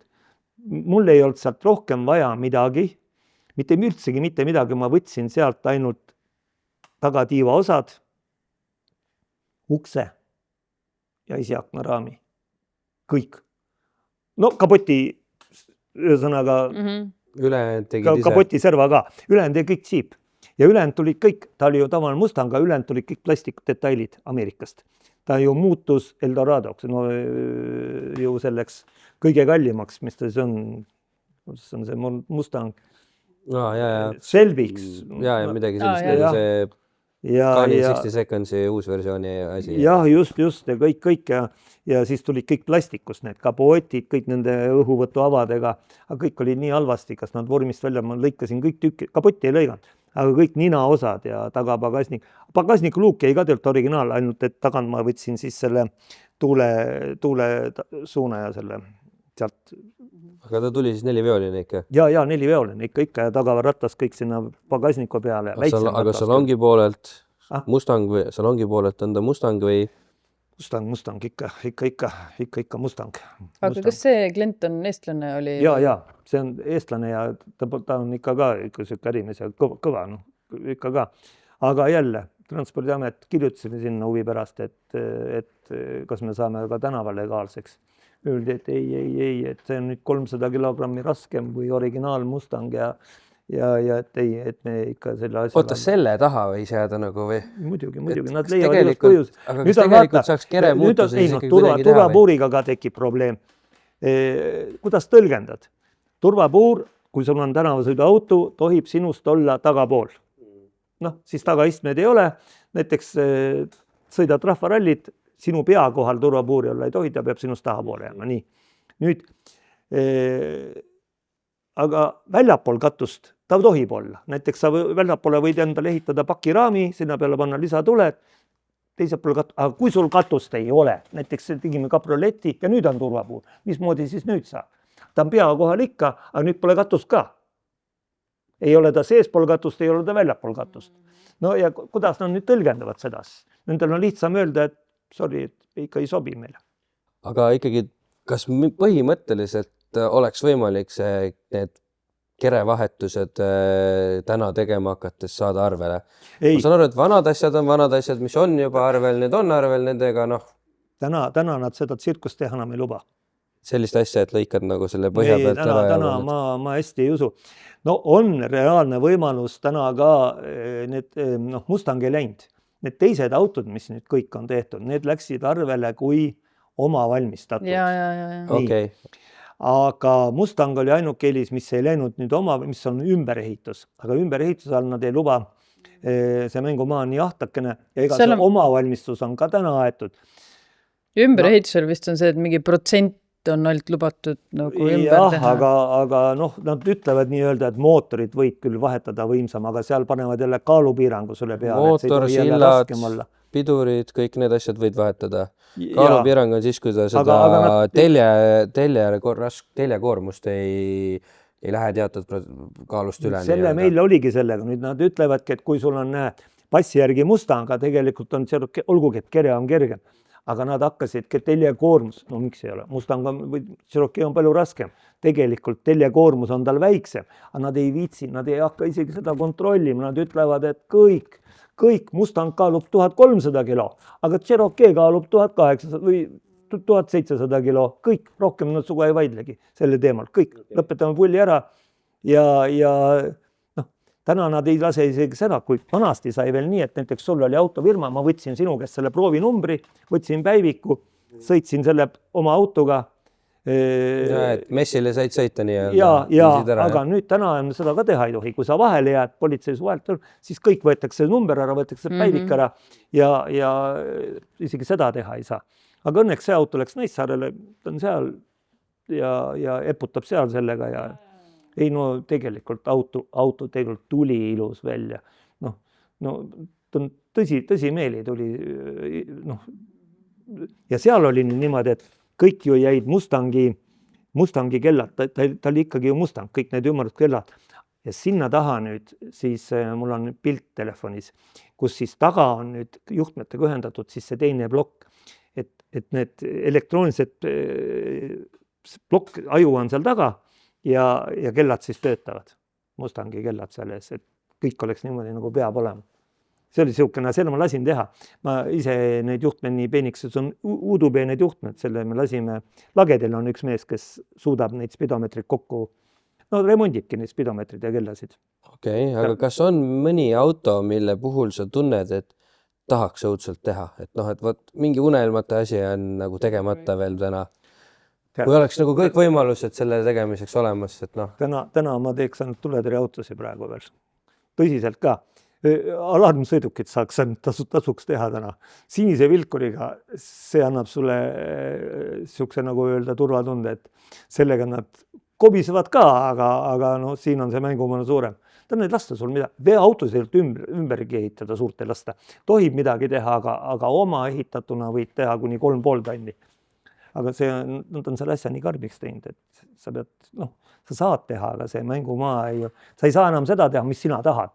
S3: mul ei olnud sealt rohkem vaja midagi, mitte midagi, ma võtsin sealt ainult tagatiiva osad, ukse ja esiakna raami. Kõik. No kapoti, ühesõnaga, kapoti serva ka. Ülejäänud kõik Jeep. Ja ülejäänud tulid kõik, ta oli ju tavaline Mustang, aga ülejäänud tulid kõik plastikdetailid Ameerikast. Ta ju muutus Eldoradoks, no ju selleks kõige kallimaks, mis ta siis on see Mustang. Selviks.
S2: Ja midagi sellist, see Kani 60 Secondsi uus versiooni asi.
S3: Jah, just ja kõik ja siis tulid kõik plastikust, need kapotid, kõik nende õhuvõtuavadega, aga kõik oli nii halvasti, kas nad vormist välja, ma lõikasin kõik tükki, kapotti ei lõiganud, aga kõik ninaosad ja tagapagasnik. Pagasnik luuk jäi ka tegelikult originaal, ainult et tagant ma võtsin siis selle tuule suuna ja selle sealt.
S2: Aga ta tuli siis 4-veoline ikka?
S3: Ja 4-veoline ikka ja tagavarattas kõik sinna pagasniku peale.
S2: Aga salongi poolelt Mustang või salongi poolelt on ta Mustang või?
S3: Mustang, ikka Mustang.
S1: Aga kas see klient on eestlane oli?
S3: Ja, see on eestlane ja ta on ikka ka siuke ärimees ja kõva, ikka ka. Aga jälle, Transpordiamet kirjutasime sinna huvi pärast, et kas me saame ka tänava legaalseks. Öeldi, et ei, et see on nüüd 300 kilogrammi raskem kui originaal Mustang ja et me ikka selle asja...
S2: Oota, selle taha võis jääda nagu või?
S3: Muidugi, nad leiavad just põhjus.
S2: Aga kas tegelikult saaks kere muutuses ikkagi kuidagi teha?
S3: Turvapuuriga ka tekib probleem. Kuidas tõlgendad? Turvapuur, kui sul on tänavasõiduauto, tohib sinust olla tagapool. Siis tagaistmed ei ole. Näiteks sõidad rahvarallit, sinu pea kohal turvapuuri olla ei tohi, ta peab sinust tahapoole jääma. Nii. Nüüd, aga väljapool katust ta tohib olla. Näiteks sa väljapoole võid endale ehitada pakiraami, sinna peale panna lisatuled, teisel pool aga kui sul katust ei ole, näiteks tegime kabroleti ja nüüd on turvapuur, mismoodi siis nüüd saab? Ta on pea kohal ikka, aga nüüd pole katust ka. Ei ole ta seespool katust, ei ole ta väljapool katust. No ja kuidas nad nüüd tõlgendavad seda? Nendel on lihtsam öelda, et sorry, et ikka ei sobi meile.
S2: Aga ikkagi, kas põhimõtteliselt oleks võimalik need kerevahetused täna tegema hakates saada arvele? Ma saan aru, et vanad asjad on vanad asjad, mis on juba arvel, need on arvel nendega,
S3: Täna nad seda tsirkust teha enam ei luba.
S2: Sellist asja, et lõikad nagu selle põhja pealt ära.
S3: Täna ma hästi ei usu. No on reaalne võimalus täna ka need Mustang ei läinud. Need teised autod, mis nüüd kõik on tehtud, need läksid arvele kui oma valmistatud.
S2: Okay.
S3: Aga Mustang oli ainuke eelis, mis ei läinud nüüd oma, mis on ümberehitus. Aga ümberehitus all nad ei luba see mängumaa on nii ahtakene ja ega
S1: Seal
S3: see
S1: on-
S3: omavalmistus on ka täna aetud.
S1: Ümberehitusel vist on see, et mingi protsent on ainult lubatud nagu ümber
S3: Jah,
S1: teha.
S3: aga noh, nad ütlevad nii-öelda, et mootorit võid küll vahetada võimsam, aga seal panevad jälle kaalupiirangu sulle peale.
S2: mootor, sillad, pidurid, kõik need asjad võid vahetada. Kaalupiirang on siis, kui ta seda teljekoormust ei lähe teatud kaalust üle.
S3: Selle meil oligi sellega. Nüüd nad ütlevadki, et kui sul on passi järgi Mustang, aga tegelikult on olgugi, et kere on kergem. Aga nad hakkasid teljekoormus, no miks ei ole, Mustang või Cherokee on palju raskem. Tegelikult teljekoormus on tal väiksem, aga nad ei viitsi, nad ei hakka isegi seda kontrollima. Nad ütlevad, et kõik Mustang kaalub 1300 kilo, aga Cherokee kaalub 1800 või 1700 kilo, kõik rohkem nad sugu ei vaidlegi selle teemal, kõik lõpetame pulli ära ja täna nad ei lase isegi seda, kui vanasti sai veel nii, et näiteks sul oli autofirma, ma võtsin sinu käest selle proovinumbri, võtsin päiviku, sõitsin selle oma autoga.
S2: Messile said sõita nii.
S3: Aga nüüd täna seda ka teha ei tohi. Kui sa vahele jääd politseis vahelt, siis kõik võetakse number ära, võetakse päivik ära ja isegi seda teha ei saa. Aga õnneks see auto läks Naissaarele, ta on seal ja eputab seal sellega ja ei no tegelikult auto tegelikult tuli ilus välja. No ta on tõsimeeli tuli. Ja seal oli niimoodi, et kõik ju jäid Mustangi kellad, ta oli ikkagi ju Mustang, kõik need ümmargused kellad. Ja sinna taha nüüd siis mul on pilt telefonis, kus siis taga on nüüd juhtmetega ühendatud siis see teine plokk, et need elektroonilised plokk, aju on seal taga ja kellad siis töötavad, Mustangi kellad seal ees, et kõik oleks niimoodi nagu peab olema. See oli siukene, selle ma lasin teha. Ma ise need juhtmed nii peeniks, see on uudupeened juhtmed, selle me lasime. Lagedel on üks mees, kes suudab neid spidomeetrid kokku, remondibki neid spidomeetrid ja kellasid.
S2: Okei, aga kas on mõni auto, mille puhul sa tunned, et tahaks õudselt teha? Et mingi unelmate asi on nagu tegemata veel täna. Kui oleks nagu kõik võimalused selle tegemiseks olemas, et
S3: Täna ma teeks ainult tuletõrjeautosi praegu veel. Tõsiselt ka. Alarmsõidukid saaks tasuks teha täna. Sinise vilkuriga, see annab sulle siukse nagu öelda turvatunde, et sellega nad kobisevad ka, aga siin on see mängumaa suurem. Ta ei lasta sul midagi. Veoautosid ümbergi ehitada suurt ei lasta. Tohib midagi teha, aga oma ehitatuna võid teha kuni 3,5 tonni. Aga nad on selle asja nii karmiks teinud, et sa pead, sa saad teha, aga see mängumaa sa ei saa enam seda teha, mis sina tahad.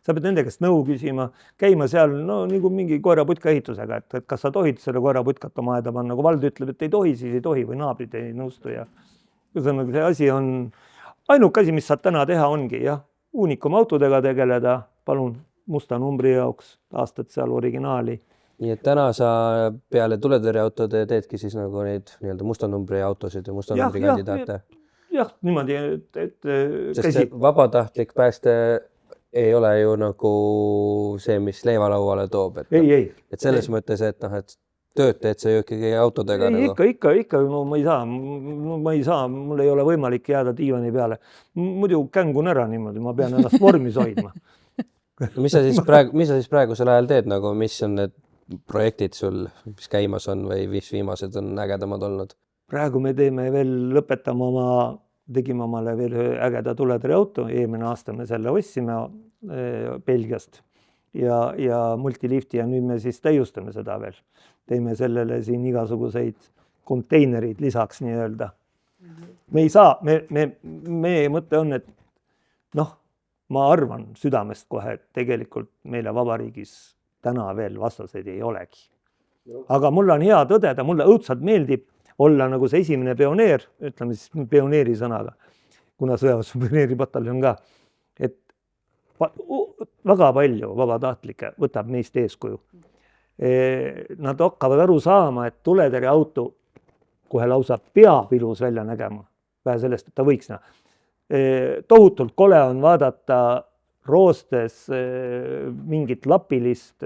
S3: Sa pead nende käest nõu küsima, käima seal, nagu mingi koeraputka ehitusega, et kas sa tohid selle koeraputkat oma aeda panna, kui vald ütleb, et ei tohi, siis ei tohi või naabrid ei nõustu ja see asi on, ainuke asi, mis saad täna teha ongi, uunikum autodega tegeleda, palun musta numbri jaoks, taastad seal originaali.
S2: Nii et täna sa peale tuletõrjeautode teedki siis nagu neid nii-öelda musta numbri autosid ja musta numbri kandidaate?
S3: Jah, niimoodi, et
S2: sest vabatahtlik pääste ei ole ju nagu see, mis leivalauale toob. Et selles mõttes, et tööd teed sa ju ikkagi autodega.
S3: Ikka, ma ei saa, mul ei ole võimalik jääda diivani peale. Muidu kängun ära niimoodi, ma pean ennast vormis hoidma.
S2: Mis sa siis praegusel ajal teed, nagu mis on need projektid sul, mis käimas on või mis viimased on ägedamad olnud?
S3: Praegu me tegime omale veel ägeda tuletõrjeauto, eelmine aasta me selle ostsime Belgiast ja multilifti ja nüüd me siis täiustame seda veel. Teeme sellele siin igasuguseid konteinerid lisaks nii-öelda. Me ei saa, meie mõte on, et ma arvan südamest kohe, et tegelikult meile vabariigis täna veel vastaseid ei olegi. Aga mul on hea tõdeda, mulle õudselt meeldib olla nagu see esimene pioneer, ütleme siis pioneeri sõnaga, kuna sõjaväes on pioneeripataljon ka, et väga palju vabatahtlikke võtab meist eeskuju. Nad hakkavad aru saama, et tuletõrjeauto kohe lausa peab ilus välja nägema, vähe sellest, et ta võiks näha. Tohutult kole on vaadata roostes mingit lapilist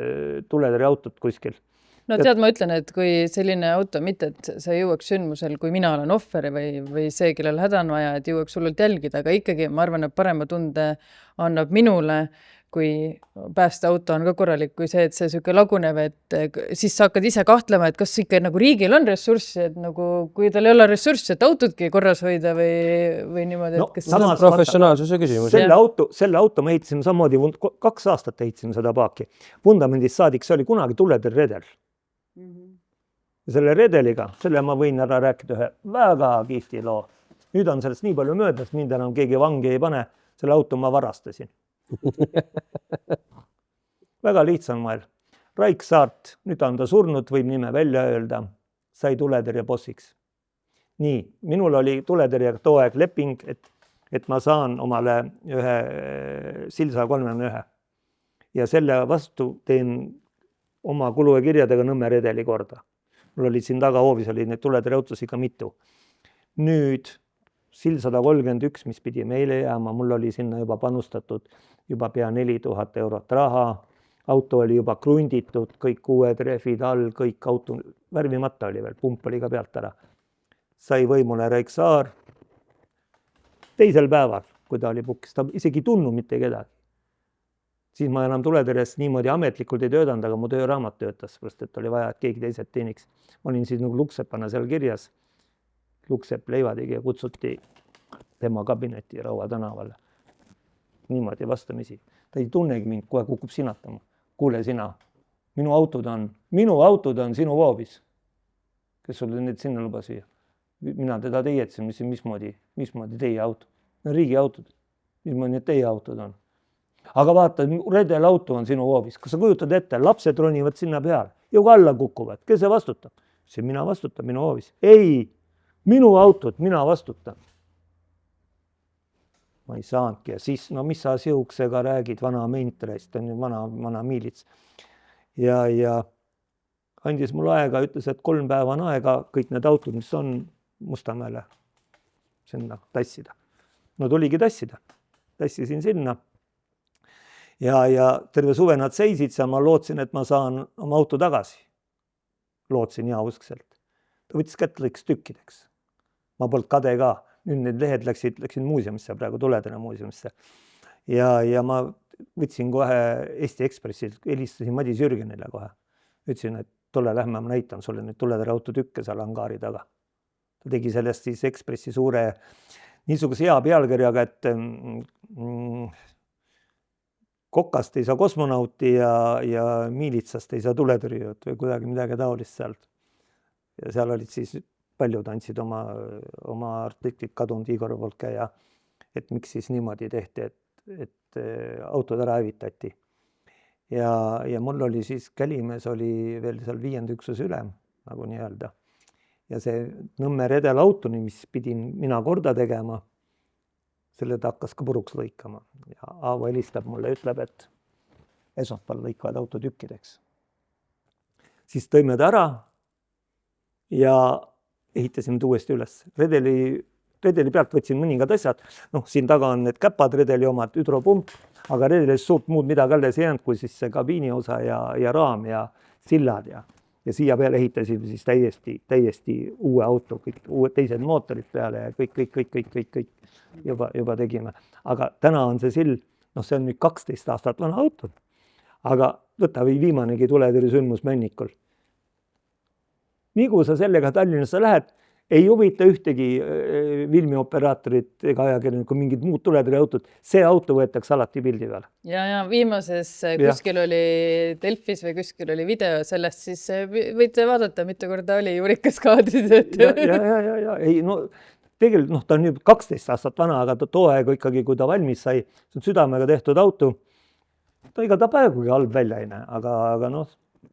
S3: tuletõrjeautot kuskil.
S1: No tead, ma ütlen, et kui selline auto, mitte et sa jõuaks sündmusel, kui mina olen ohver või see, kellel häda on vaja, et jõuaks hullult jälgida, aga ikkagi ma arvan, et parema tunde annab minule, kui päästeauto on ka korralik, kui see, et see siuke lagunev, et siis sa hakkad ise kahtlema, et kas ikka nagu riigil on ressurssi, et nagu kui tal ei ole ressurssi, et autodki korras hoida või niimoodi, et kas
S2: samas professionaalsuse küsimus.
S3: Selle auto me ehitasime samamoodi, 2 aastat ehitasime seda paaki. Vundamendist saadik, see oli kunagi tuletõrjeredel. Selle redeliga, selle ma võin ära rääkida ühe väga kihvti loo. Nüüd on sellest nii palju möödas, mind enam keegi vangi ei pane, selle auto ma varastasin. Väga lihtsam moel. Raik Saart, nüüd on ta surnud, võib nime välja öelda, sai tuletõrje bossiks. Nii, minul oli tuletõrjega too aeg leping, et ma saan omale ühe SIL 131 ja selle vastu teen oma kulu ja kirjadega Nõmme redeli korda. Mul oli siin taga hoovis, oli neid tuletõrjeautos ikka mitu. Nüüd SIL 131, mis pidi meile jääma, mul oli sinna juba panustatud juba pea 4000 eurot raha, auto oli juba krunditud, kõik uued rehvid all, kõik auto värvimata oli veel, pump oli ka pealt ära. Sai võimule Raik Saar teisel päeval, kui ta oli pukkis, ta isegi tunnu mitte kedagi. Siis ma enam tuletõrjes niimoodi ametlikult ei töötanud, aga mu tööraamat töötas, et oli vaja, et keegi teised teeniks. Ma olin siis nagu Luksepana seal kirjas. Luksepp Leivadigi ja kutsuti tema kabinetti Raua tänavale. Niimoodi vastamisi. Ta ei tunnegi mind, kohe kukub sinatama. Kuule sina, minu autod on sinu voobis. Kes sulle need sinna lubas viia? Mina teda teietsin, mismoodi teie auto? Riigi autod. Mismoodi need teie autod on? Aga vaata, redel auto on sinu voobis. Kas sa kujutad ette, lapsed ronivad sinna peale ja alla kukuvad. Kes see vastutab? See mina vastutab, minu voobis. Ei, minu autod, mina vastutan. Ma ei saanudki ja siis, no mis sa siuksega räägid, vana mentrist, on ju vana miilits. Ja andis mul aega, ütles, et 3 päeva on aega kõik need autod, mis on Mustamäele sinna tassida. No tuligi tassida. Tassisin sinna. Ja terve suve nad seisid seal, ma lootsin, et ma saan oma auto tagasi. Lootsin jauskselt. Ta võttis kätt, lõiks tükkideks. Ma polnud kade ka. Nüüd need lehed läksid muuseumisse, praegu tuletõrje muuseumisse. Ja ma võtsin kohe Eesti Ekspressil, helistasin Madis Jürgenile kohe. Ütlesin, et tule lähme, ma näitan sulle nüüd tuletõrje autotükke seal hangaari taga. Ta tegi sellest siis Ekspressi suure niisuguse hea pealkirjaga, et kokast ei saa kosmonauti ja miilitsast ei saa tuletõrjujat või kuidagi midagi taolist sealt. Ja seal olid siis paljud andsid oma artiklit kadunud Igor Volkeja, et miks siis niimoodi tehti, et autod ära hävitati. Ja mul oli siis, Kälimees oli veel seal 5. üksuse ülem, nagu nii öelda. Ja see Nõmme redel autoni, mis pidin mina korda tegema, selle ta hakkas ka puruks lõikama. Ja Aavo helistab mulle, ütleb, et esmaspäeval lõikavad autotükkideks. Siis tõime ta ära ja ehitasime uuesti üles. Redeli pealt võtsin mõningad asjad. Siin taga on need käpad redeli omad, hüdropump, aga redelis suurt muud midagi alles ei jäänud, kui siis see kabiini osa ja raam ja sillad. Ja siia peale ehitasime siis täiesti uue auto, kõik uued teised mootorid peale ja kõik juba tegime. Aga täna on see sill, see on nüüd 12 aastat vana auto, aga võta või viimanegi tuletõrje sündmus Männikul. Nii kui sa sellega Tallinnasse lähed, ei huvita ühtegi filmioperaatorit ega ajakirjanikku mingid muud tuletõrjeautod. See auto võetakse alati pildi peale.
S1: Ja viimases kuskil oli Delfis või kuskil oli video sellest, siis võite vaadata, mitu korda oli juurikas kaadrid.
S3: Ja. Ei, tegelikult ta on nüüd 12 aastat vana, aga too aeg ikkagi, kui ta valmis sai, see on südamega tehtud auto. Ta ega ta päevugi halb välja ei näe, aga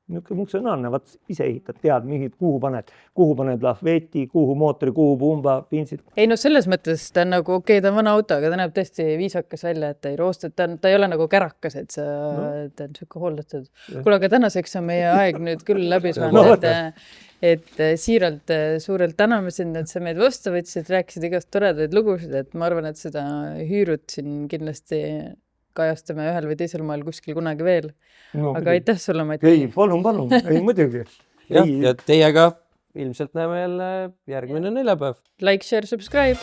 S3: niisugune funktsionaalne, ise ehitad, tead, kuhu paned lahveti, kuhu mootori, kuhu pumba, pinsid.
S1: Ei, selles mõttes ta on nagu okei, ta on vana auto, aga ta näeb tõesti viisakas välja, et ta ei roosta, ta ei ole nagu kärakas, et ta on siuke hooldatud. Kuule, aga tänaseks on meie aeg nüüd küll läbi saanud, et siiralt suurelt täname sind, et sa meid vastu võtsid, rääkisid igast toredaid lugusid, et ma arvan, et seda Hüürut siin kindlasti kajastame ühel või teisel moel kuskil kunagi veel. Aga aitäh sulle, Mati.
S3: Ei, palun, ei muidugi.
S2: Ja teiega ilmselt näeme jälle järgmine neljapäev.
S1: Like, share, subscribe.